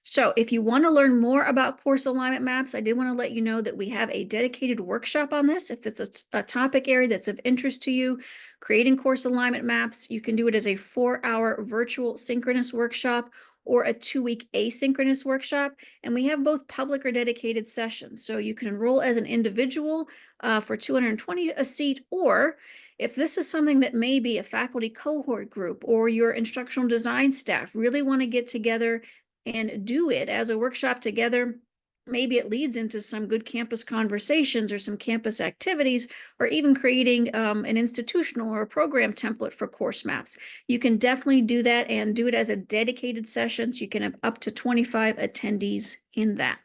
So if you want to learn more about course alignment maps, I did want to let you know that we have a dedicated workshop on this. If it's a topic area that's of interest to you, creating course alignment maps, you can do it as a 4-hour virtual synchronous workshop or a 2-week asynchronous workshop. And we have both public or dedicated sessions. So you can enroll as an individual for $220 a seat, or if this is something that maybe a faculty cohort group or your instructional design staff really want to get together and do it as a workshop together, maybe it leads into some good campus conversations or some campus activities, or even creating an institutional or a program template for course maps. You can definitely do that and do it as a dedicated session, so you can have up to 25 attendees in that.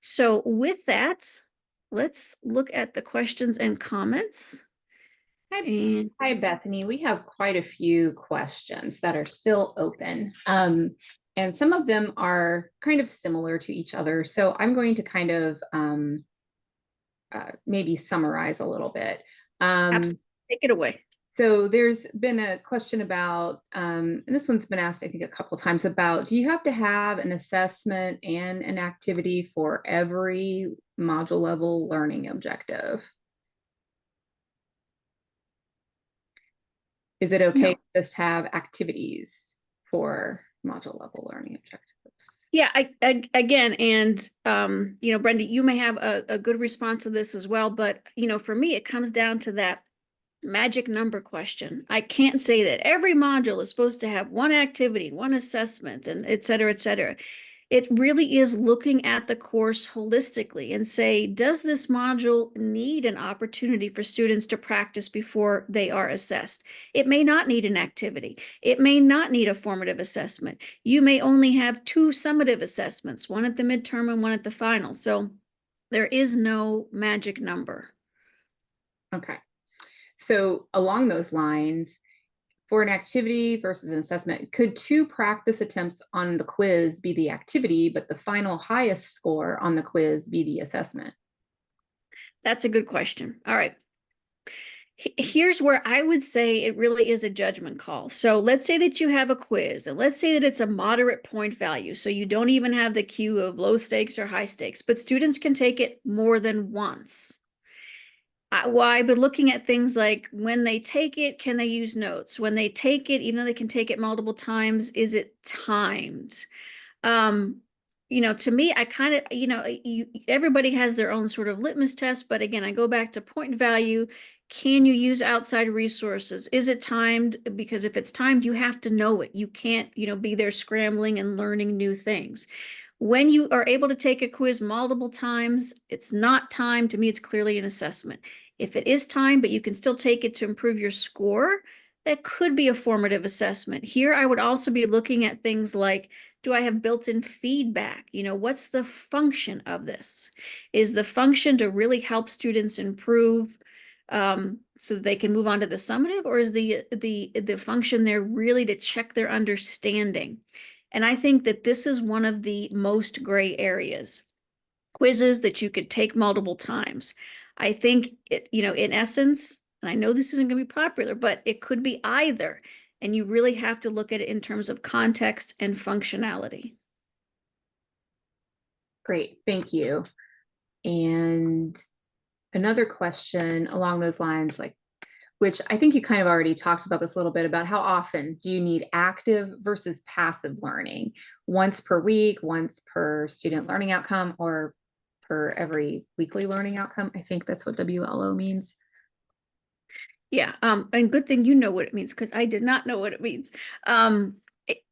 So with that, let's look at the questions and comments. Hi, Bethany. We have quite a few questions that are still open. And some of them are kind of similar to each other. So I'm going to kind of maybe summarize a little bit. Absolutely. Take it away. So there's been a question about, and this one's been asked, I think, a couple times about, do you have to have an assessment and an activity for every module level learning objective? Is it okay to just have activities for module level learning objectives? Yeah, again, and Brenda, you may have a good response to this as well, but for me, it comes down to that magic number question. I can't say that every module is supposed to have one activity, one assessment, and et cetera, et cetera. It really is looking at the course holistically and say, does this module need an opportunity for students to practice before they are assessed? It may not need an activity. It may not need a formative assessment. You may only have 2 summative assessments, one at the midterm and one at the final. So there is no magic number. Okay. So along those lines, for an activity versus an assessment, could 2 practice attempts on the quiz be the activity, but the final highest score on the quiz be the assessment? That's a good question. All right. Here's where I would say it really is a judgment call. So let's say that you have a quiz, and let's say that it's a moderate point value. So you don't even have the cue of low stakes or high stakes, but students can take it more than once. Well, I've been looking at things like when they take it, can they use notes? When they take it, even though they can take it multiple times, is it timed? to me, I kind of, everybody has their own sort of litmus test, but again, I go back to point value. Can you use outside resources? Is it timed? Because if it's timed, you have to know it. You can't, be there scrambling and learning new things. When you are able to take a quiz multiple times, it's not timed. To me, it's clearly an assessment. If it is timed, but you can still take it to improve your score, that could be a formative assessment. Here, I would also be looking at things like, do I have built-in feedback? What's the function of this? Is the function to really help students improve so that they can move on to the summative, or is the function there really to check their understanding? And I think that this is one of the most gray areas. Quizzes that you could take multiple times. I think in essence, and I know this isn't going to be popular, but it could be either. And you really have to look at it in terms of context and functionality. Great, thank you. And another question along those lines, like, which I think you kind of already talked about this a little bit, about how often do you need active versus passive learning? Once per week, once per student learning outcome, or per every weekly learning outcome? I think that's what WLO means. Yeah, and good thing you know what it means, because I did not know what it means.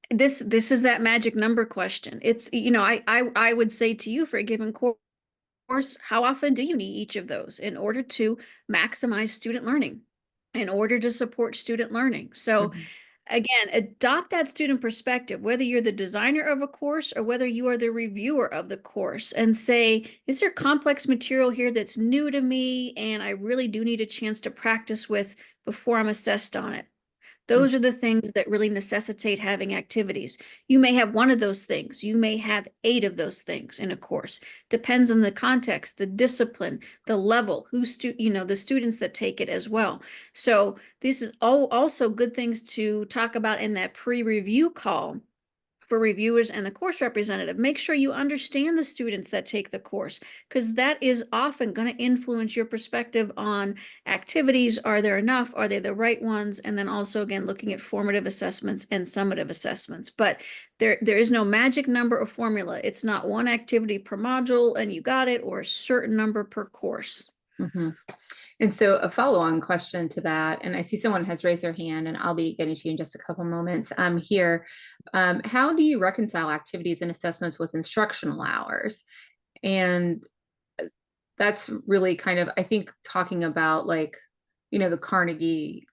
This is that magic number question. It's, I would say to you, for a given course, how often do you need each of those in order to maximize student learning, in order to support student learning? So Mhm. again, adopt that student perspective, whether you're the designer of a course or whether you are the reviewer of the course, and say, is there complex material here that's new to me and I really do need a chance to practice with before I'm assessed on it? Those are the things that really necessitate having activities. You may have one of those things. You may have 8 of those things in a course. Depends on the context, the discipline, the level, the students that take it as well. So this is also good things to talk about in that pre-review call for reviewers and the course representative. Make sure you understand the students that take the course, because that is often going to influence your perspective on activities. Are there enough? Are they the right ones? And then also, again, looking at formative assessments and summative assessments. But there is no magic number or formula. It's not one activity per module and you got it, or a certain number per course. Mhm. And so a follow-on question to that, and I see someone has raised their hand, and I'll be getting to you in just a couple moments. Here, how do you reconcile activities and assessments with instructional hours? And that's really kind of, I think, talking about, like, the Carnegie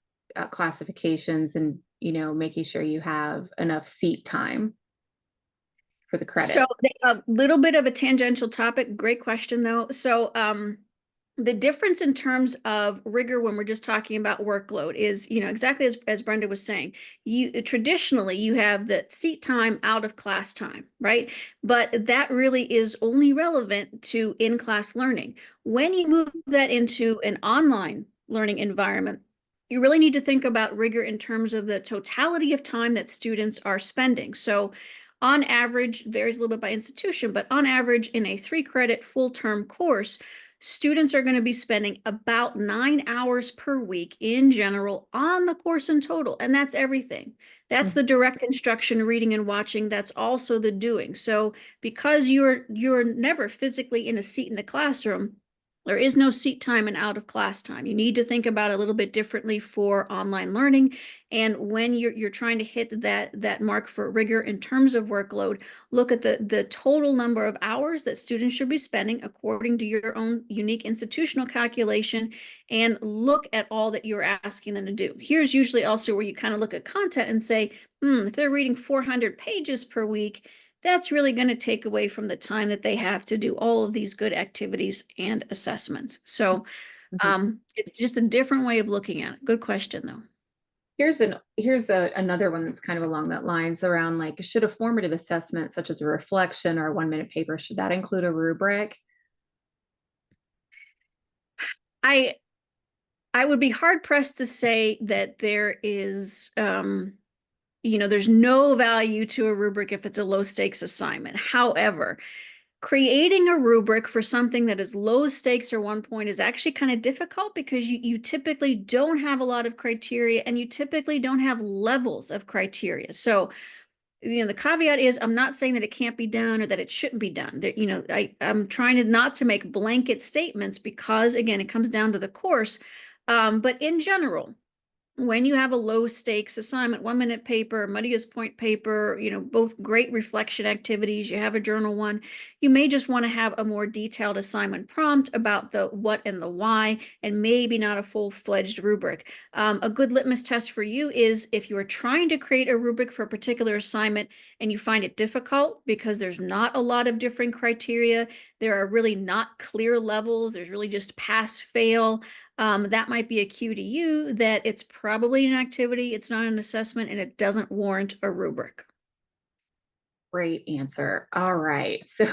classifications, and making sure you have enough seat time for the So credit. a little bit of a tangential topic. Great question, though. So the difference in terms of rigor when we're just talking about workload is, exactly as Brenda was saying, traditionally you have the seat time out of class time, right? But that really is only relevant to in-class learning. When you move that into an online learning environment, you really need to think about rigor in terms of the totality of time that students are spending. So on average, varies a little bit by institution, but on average in a 3-credit full-term course, students are going to be spending about 9 hours per week in general on the course in total. And that's everything. That's the direct instruction, reading and watching. That's also the doing. So because you're never physically in a seat in the classroom, there is no seat time and out of class time. You need to think about it a little bit differently for online learning. And when you're trying to hit that mark for rigor in terms of workload, look at the total number of hours that students should be spending according to your own unique institutional calculation, and look at all that you're asking them to do. Here's usually also where you kind of look at content and say, if they're reading 400 pages per week, that's really going to take away from the time that they have to do all of these good activities and assessments. So Mhm. it's just a different way of looking at it. Good question, though. Another one that's kind of along that lines, around, like, should a formative assessment such as a reflection or a 1-minute paper, should that include a rubric? I I would be hard pressed to say that there is, there's no value to a rubric if it's a low stakes assignment. However, creating a rubric for something that is low stakes or 1 point is actually kind of difficult, because you typically don't have a lot of criteria and you typically don't have levels of criteria. So the caveat is I'm not saying that it can't be done or that it shouldn't be done. I'm trying to not to make blanket statements because again, it comes down to the course. But in general, when you have a low stakes assignment, 1 minute paper, muddiest point paper, both great reflection activities, you have a journal one, you may just want to have a more detailed assignment prompt about the what and the why, and maybe not a full-fledged rubric. A good litmus test for you is if you are trying to create a rubric for a particular assignment and you find it difficult because there's not a lot of different criteria, there are really not clear levels, there's really just pass, fail. That might be a cue to you that it's probably an activity, it's not an assessment, and it doesn't warrant a rubric. Great answer. All right. So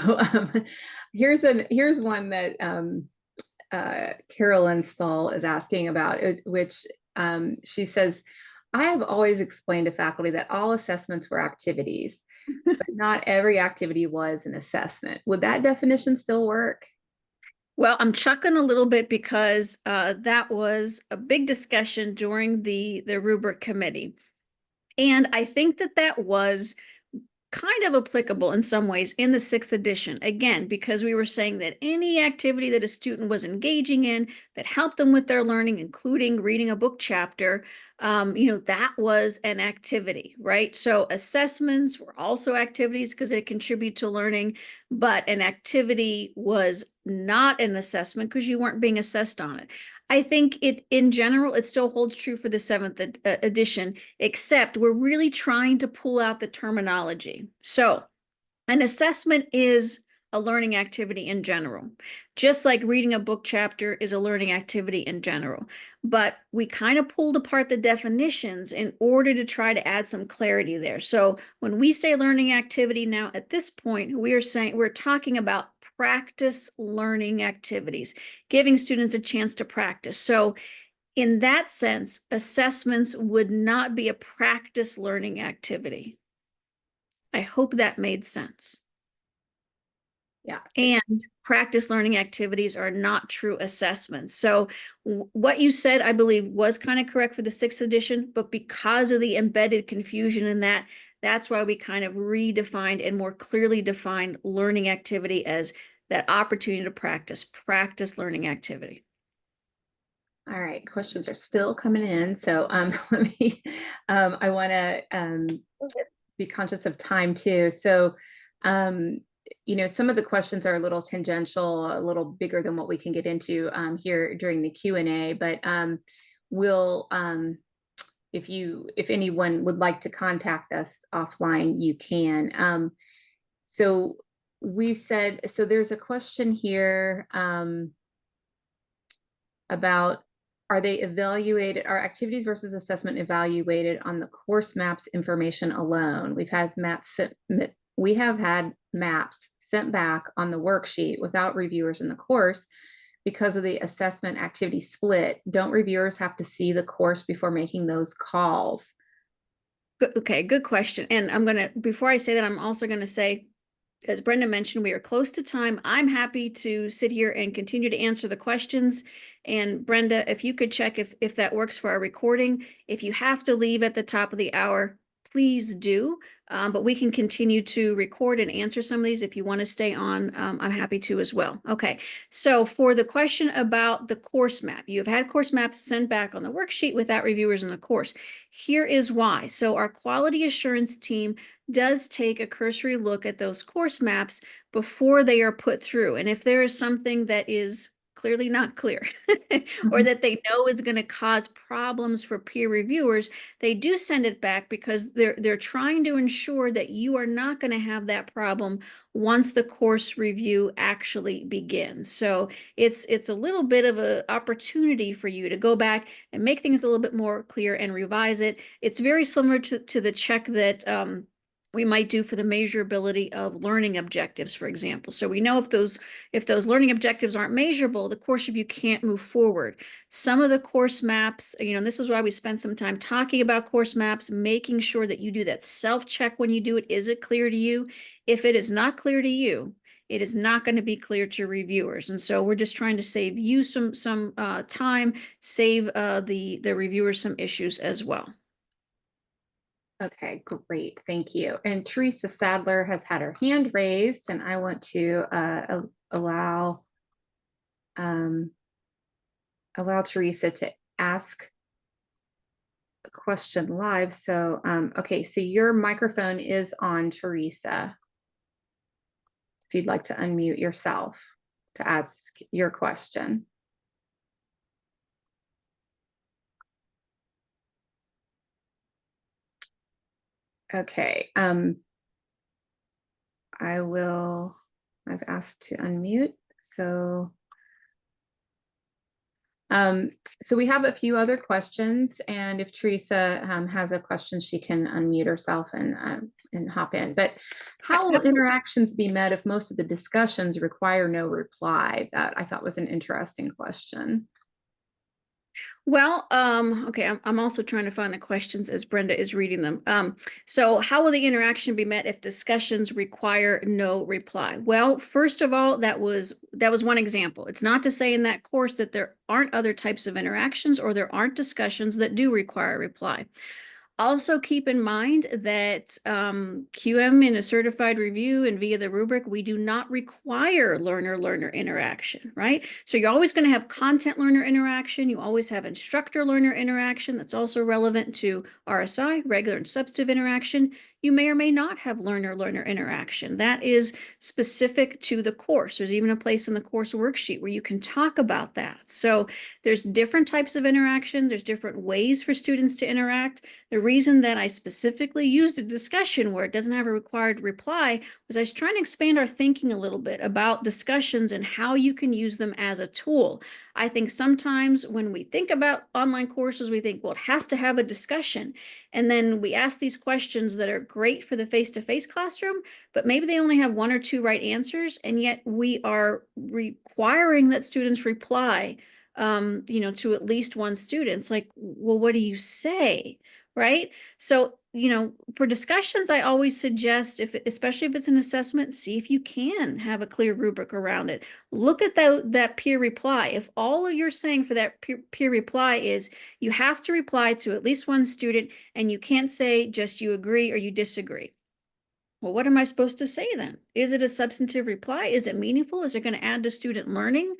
here's one that Carolyn Stoll is asking about, which she says, I have always explained to faculty that all assessments were activities, but not every activity was an assessment. Would that definition still work? Well, I'm chuckling a little bit because that was a big discussion during the rubric committee. And I think that that was kind of applicable in some ways in the 6th edition. Again, because we were saying that any activity that a student was engaging in that helped them with their learning, including reading a book chapter, that was an activity, right? So assessments were also activities because they contribute to learning, but an activity was not an assessment because you weren't being assessed on it. I think in general, it still holds true for the 7th edition, except we're really trying to pull out the terminology. So an assessment is a learning activity in general, just like reading a book chapter is a learning activity in general. But we kind of pulled apart the definitions in order to try to add some clarity there. So when we say learning activity now at this point, we're talking about practice learning activities, giving students a chance to practice. So in that sense, assessments would not be a practice learning activity. I hope that made sense. Yeah. And practice learning activities are not true assessments. So what you said, I believe, was kind of correct for the 6th edition, but because of the embedded confusion in that, that's why we kind of redefined and more clearly defined learning activity as that opportunity to practice learning activity. All right, questions are still coming in. So let me, I want to be conscious of time too. So, some of the questions are a little tangential, a little bigger than what we can get into here during the Q&A, but we'll, if anyone would like to contact us offline, you can. So we said, so there's a question here about, are activities versus assessment evaluated on the course maps information alone? We have had maps sent back on the worksheet without reviewers in the course because of the assessment activity split. Don't reviewers have to see the course before making those calls? Okay, good question. And before I say that, I'm also going to say, as Brenda mentioned, we are close to time. I'm happy to sit here and continue to answer the questions. And Brenda, if you could check if that works for our recording. If you have to leave at the top of the hour, please do. But we can continue to record and answer some of these. If you want to stay on, I'm happy to as well. Okay, so for the question about the course map, you have had course maps sent back on the worksheet without reviewers in the course. Here is why. So our quality assurance team does take a cursory look at those course maps before they are put through. And if there is something that is clearly not clear or that they know is going to cause problems for peer reviewers, they do send it back because they're trying to ensure that you are not going to have that problem once the course review actually begins. So it's a little bit of an opportunity for you to go back and make things a little bit more clear and revise it. It's very similar to the check that we might do for the measurability of learning objectives, for example. So we know if those learning objectives aren't measurable, the course review can't move forward. Some of the course maps, this is why we spend some time talking about course maps, making sure that you do that self-check when you do it. Is it clear to you? If it is not clear to you, it is not going to be clear to reviewers. And so we're just trying to save you some time, save the reviewers some issues as well. Okay, great. Thank you. And Teresa Sadler has had her hand raised, and I want to allow um, allow Teresa to ask a question live. So, okay, so your microphone is on, Teresa, if you'd like to unmute yourself to ask your question. Okay, I've asked to unmute. Um, so we have a few other questions, and if Teresa has a question, she can unmute herself and hop in. But how will Absolutely. interactions be met if most of the discussions require no reply? That I thought was an interesting question. Well, okay, I'm also trying to find the questions as Brenda is reading them. So how will the interaction be met if discussions require no reply? Well, first of all, that was one example. It's not to say in that course that there aren't other types of interactions or there aren't discussions that do require a reply. Also, keep in mind that QM in a certified review and via the rubric, we do not require learner-learner interaction, right? So you're always going to have content-learner interaction. You always have instructor-learner interaction. That's also relevant to RSI, regular and substantive interaction. You may or may not have learner-learner interaction. That is specific to the course. There's even a place in the course worksheet where you can talk about that. So there's different types of interaction. There's different ways for students to interact. The reason that I specifically used a discussion where it doesn't have a required reply was I was trying to expand our thinking a little bit about discussions and how you can use them as a tool. I think sometimes when we think about online courses, we think, well, it has to have a discussion. And then we ask these questions that are great for the face-to-face classroom, but maybe they only have one or two right answers. And yet we are requiring that students reply to at least one student. It's like, well, what do you say? Right? So, for discussions, I always suggest, especially if it's an assessment, see if you can have a clear rubric around it. Look at that peer reply. If all you're saying for that peer reply is you have to reply to at least one student and you can't say just you agree or you disagree. Well, what am I supposed to say then? Is it a substantive reply? Is it meaningful? Is it going to add to student learning?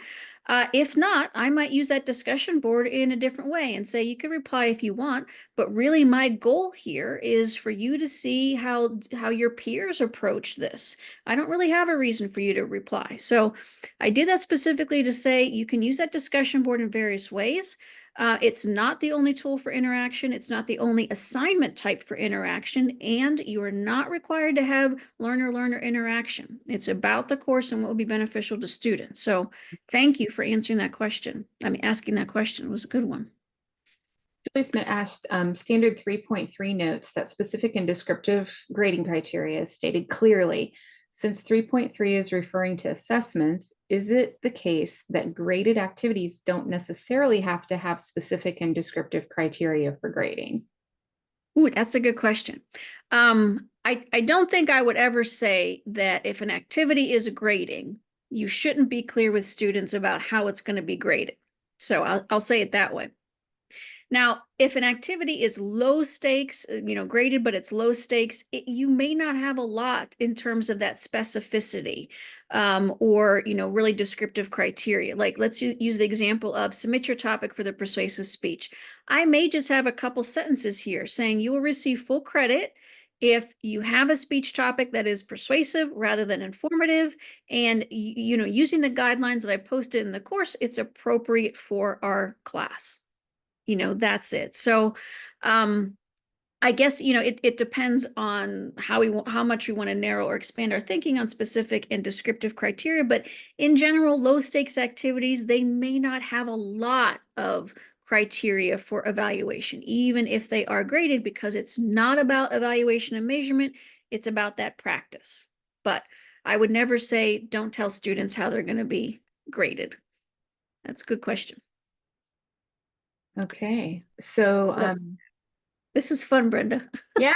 If not, I might use that discussion board in a different way and say you can reply if you want, but really my goal here is for you to see how your peers approach this. I don't really have a reason for you to reply. So I did that specifically to say you can use that discussion board in various ways. It's not the only tool for interaction. It's not the only assignment type for interaction, and you are not required to have learner-learner interaction. It's about the course and what will be beneficial to students. So thank you for answering that question. Asking that question. It was a good one. Julie Smith asked, standard 3.3 notes that specific and descriptive grading criteria is stated clearly. Since 3.3 is referring to assessments, is it the case that graded activities don't necessarily have to have specific and descriptive criteria for grading? Ooh, that's a good question. I don't think I would ever say that if an activity is grading, you shouldn't be clear with students about how it's going to be graded. So I'll say it that way. Now, if an activity is low stakes, graded, but it's low stakes, you may not have a lot in terms of that specificity or, really descriptive criteria. Like let's use the example of submit your topic for the persuasive speech. I may just have a couple sentences here saying you will receive full credit if you have a speech topic that is persuasive rather than informative, and using the guidelines that I posted in the course, it's appropriate for our class. That's it. So, I guess, it depends on how much we want to narrow or expand our thinking on specific and descriptive criteria. But in general, low stakes activities, they may not have a lot of criteria for evaluation, even if they are graded, because it's not about evaluation and measurement. It's about that practice. But I would never say, don't tell students how they're going to be graded. That's a good question. Okay, so This is fun, Brenda. Yeah,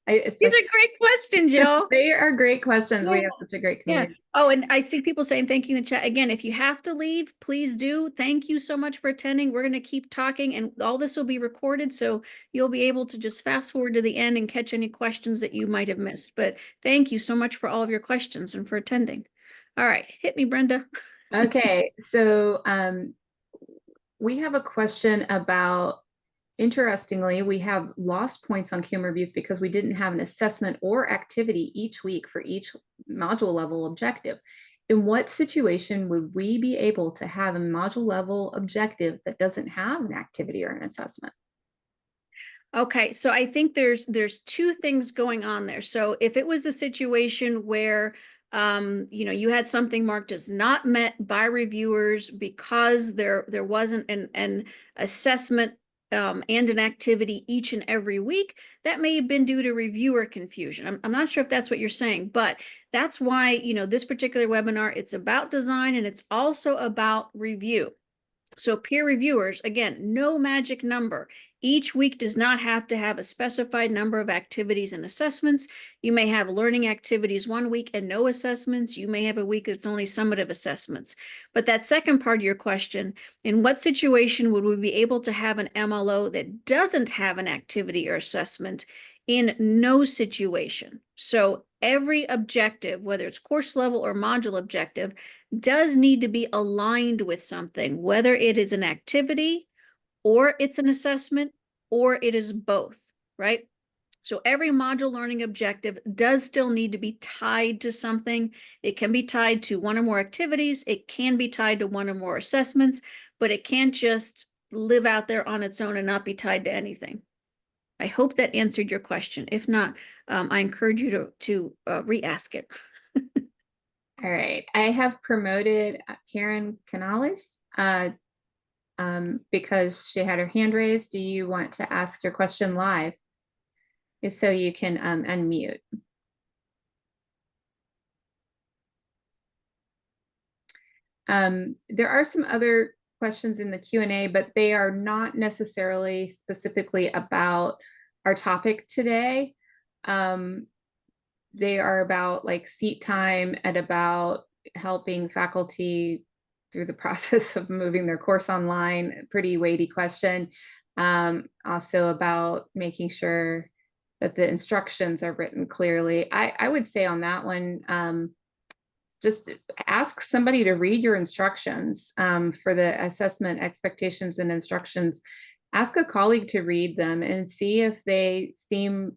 These are great questions, y'all. they are great questions. Yeah. We have such a great Yeah. community. Oh, and I see people saying thank you in the chat. Again, if you have to leave, please do. Thank you so much for attending. We're going to keep talking, and all this will be recorded, so you'll be able to just fast forward to the end and catch any questions that you might have missed. But thank you so much for all of your questions and for attending. All right, hit me, Brenda. Okay, so we have a question about, interestingly, we have lost points on QM reviews because we didn't have an assessment or activity each week for each module level objective. In what situation would we be able to have a module level objective that doesn't have an activity or an assessment? Okay, so I think there's two things going on there. So if it was the situation where you had something marked as not met by reviewers because there wasn't an assessment and an activity each and every week, that may have been due to reviewer confusion. I'm not sure if that's what you're saying, but that's why, this particular webinar, it's about design and it's also about review. So peer reviewers, again, no magic number. Each week does not have to have a specified number of activities and assessments. You may have learning activities one week and no assessments. You may have a week that's only summative assessments. But that second part of your question, in what situation would we be able to have an MLO that doesn't have an activity or assessment? In no situation. So every objective, whether it's course level or module objective, does need to be aligned with something, whether it is an activity or it's an assessment or it is both, right? So every module learning objective does still need to be tied to something. It can be tied to one or more activities. It can be tied to one or more assessments, but it can't just live out there on its own and not be tied to anything. I hope that answered your question. If not, I encourage you to re-ask it. All right, I have promoted Karen Canales because she had her hand raised. Do you want to ask your question live? If so, you can unmute. There are some other questions in the Q&A, but they are not necessarily specifically about our topic today. They are about like seat time and about helping faculty through the process of moving their course online. Pretty weighty question. Also about making sure that the instructions are written clearly. I would say on that one, just ask somebody to read your instructions for the assessment expectations and instructions. Ask a colleague to read them and see if they seem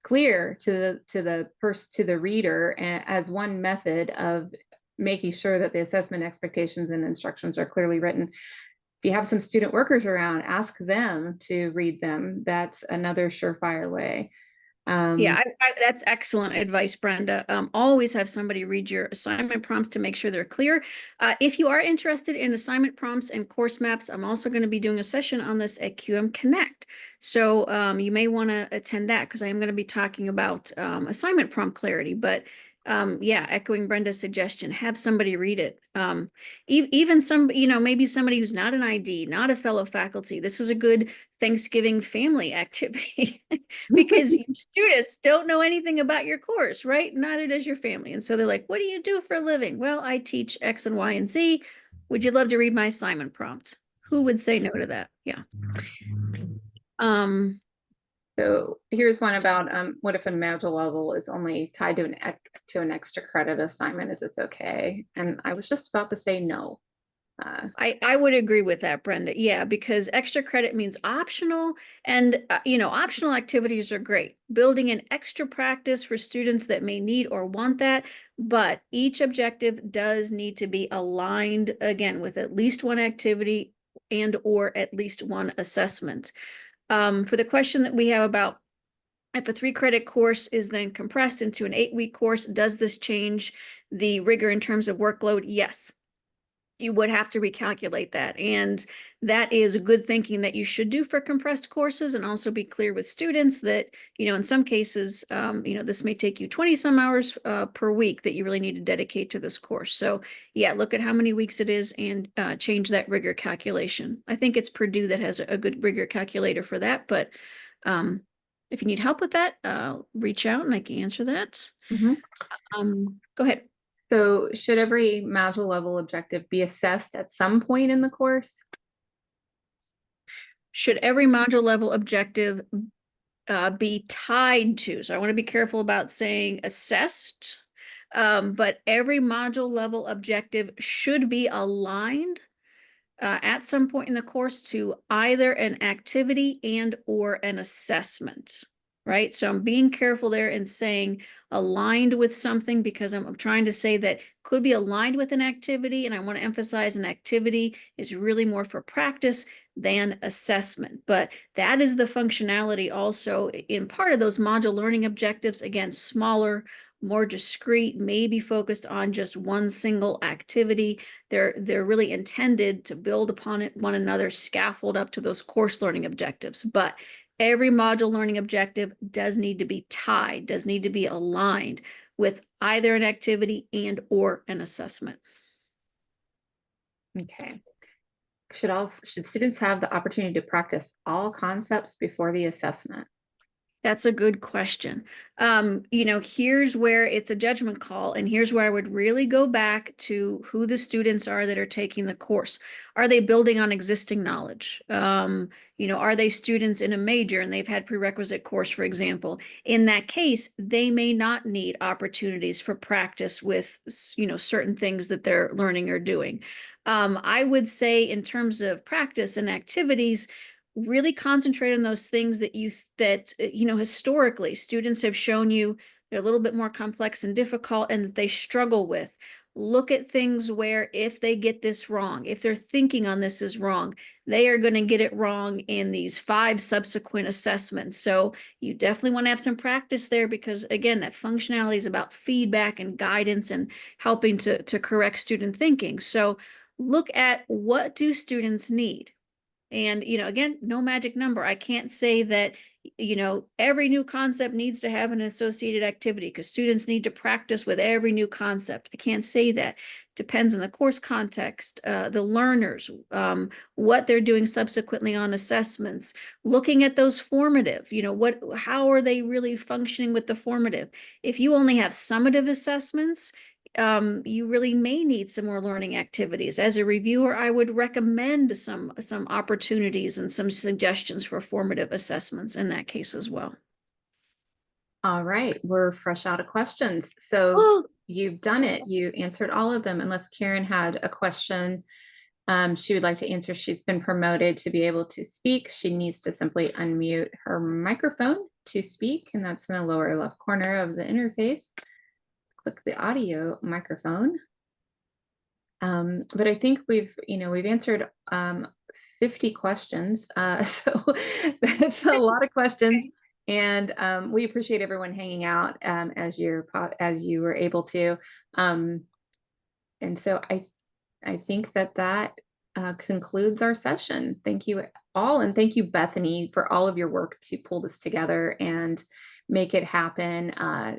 clear to the reader as one method of making sure that the assessment expectations and instructions are clearly written. If you have some student workers around, ask them to read them. That's another surefire way. Yeah, that's excellent advice, Brenda. Always have somebody read your assignment prompts to make sure they're clear. If you are interested in assignment prompts and course maps, I'm also going to be doing a session on this at QM Connect. So you may want to attend that because I am going to be talking about assignment prompt clarity. But yeah, echoing Brenda's suggestion, have somebody read it. Even some, maybe somebody who's not an ID, not a fellow faculty. This is a good Thanksgiving family activity because your students don't know anything about your course, right? Neither does your family. And so they're like, what do you do for a living? Well, I teach X and Y and Z. Would you love to read my assignment prompt? Who would say no to that? Yeah. So here's one about what if a module level is only tied to an extra credit assignment? Is it okay? And I was just about to say no. I would agree with that, Brenda. Yeah, because extra credit means optional, and optional activities are great. Building an extra practice for students that may need or want that, but each objective does need to be aligned again with at least one activity and or at least one assessment. For the question that we have about if a 3-credit course is then compressed into an 8-week course, does this change the rigor in terms of workload? Yes, you would have to recalculate that. And that is good thinking that you should do for compressed courses, and also be clear with students that, in some cases, this may take you 20 some hours per week that you really need to dedicate to this course. So yeah, look at how many weeks it is and change that rigor calculation. I think it's Purdue that has a good rigor calculator for that, but If you need help with that, reach out and I can answer that. Mhm. Go ahead. So should every module level objective be assessed at some point in the course? Should every module level objective be tied to? So I want to be careful about saying assessed, but every module level objective should be aligned at some point in the course to either an activity and or an assessment, right? So I'm being careful there and saying aligned with something because I'm trying to say that could be aligned with an activity, and I want to emphasize an activity is really more for practice than assessment. But that is the functionality also in part of those module learning objectives. Again, smaller, more discrete, maybe focused on just one single activity. They're really intended to build upon it one another, scaffold up to those course learning objectives. But every module learning objective does need to be tied, does need to be aligned with either an activity and or an assessment. Okay. Should students have the opportunity to practice all concepts before the assessment? That's a good question. Here's where it's a judgment call, and here's where I would really go back to who the students are that are taking the course. Are they building on existing knowledge? Are they students in a major and they've had prerequisite course, for example? In that case, they may not need opportunities for practice with, certain things that they're learning or doing. I would say in terms of practice and activities, really concentrate on those things that historically students have shown you they're a little bit more complex and difficult and that they struggle with. Look at things where if they get this wrong, if they're thinking on this is wrong, they are going to get it wrong in these 5 subsequent assessments. So you definitely want to have some practice there because again, that functionality is about feedback and guidance and helping to correct student thinking. So look at what do students need. And, again, no magic number. I can't say that, every new concept needs to have an associated activity because students need to practice with every new concept. I can't say that. Depends on the course context, the learners, what they're doing subsequently on assessments, looking at those formative, how are they really functioning with the formative? If you only have summative assessments, you really may need some more learning activities. As a reviewer, I would recommend some opportunities and some suggestions for formative assessments in that case as well. All right, we're fresh out of questions. So Oh, you've done it. You answered all of them, unless Karen had a question she would like to answer. She's been promoted to be able to speak. She needs to simply unmute her microphone to speak, and that's in the lower left corner of the interface. Click the audio microphone. But I think we've answered 50 questions. So that's a lot of questions. And we appreciate everyone hanging out as you were able to. And so I think that concludes our session. Thank you all, and thank you, Bethany, for all of your work to pull this together and make it happen.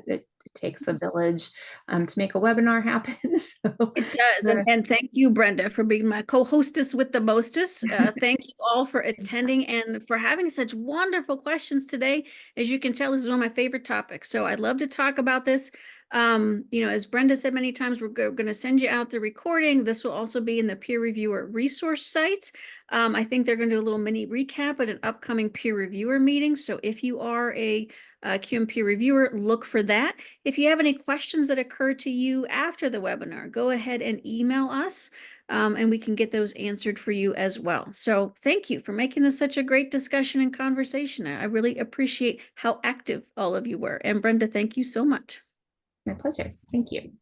It takes a village to make a webinar happen. So, it does. And thank you, Brenda, for being my co-hostess with the mostest. Thank you all for attending and for having such wonderful questions today. As you can tell, this is one of my favorite topics. So I'd love to talk about this. As Brenda said many times, we're going to send you out the recording. This will also be in the peer reviewer resource sites. I think they're going to do a little mini recap at an upcoming peer reviewer meeting. So if you are a QM peer reviewer, look for that. If you have any questions that occur to you after the webinar, go ahead and email us and we can get those answered for you as well. So thank you for making this such a great discussion and conversation. I really appreciate how active all of you were. And Brenda, thank you so much. my pleasure. Thank you.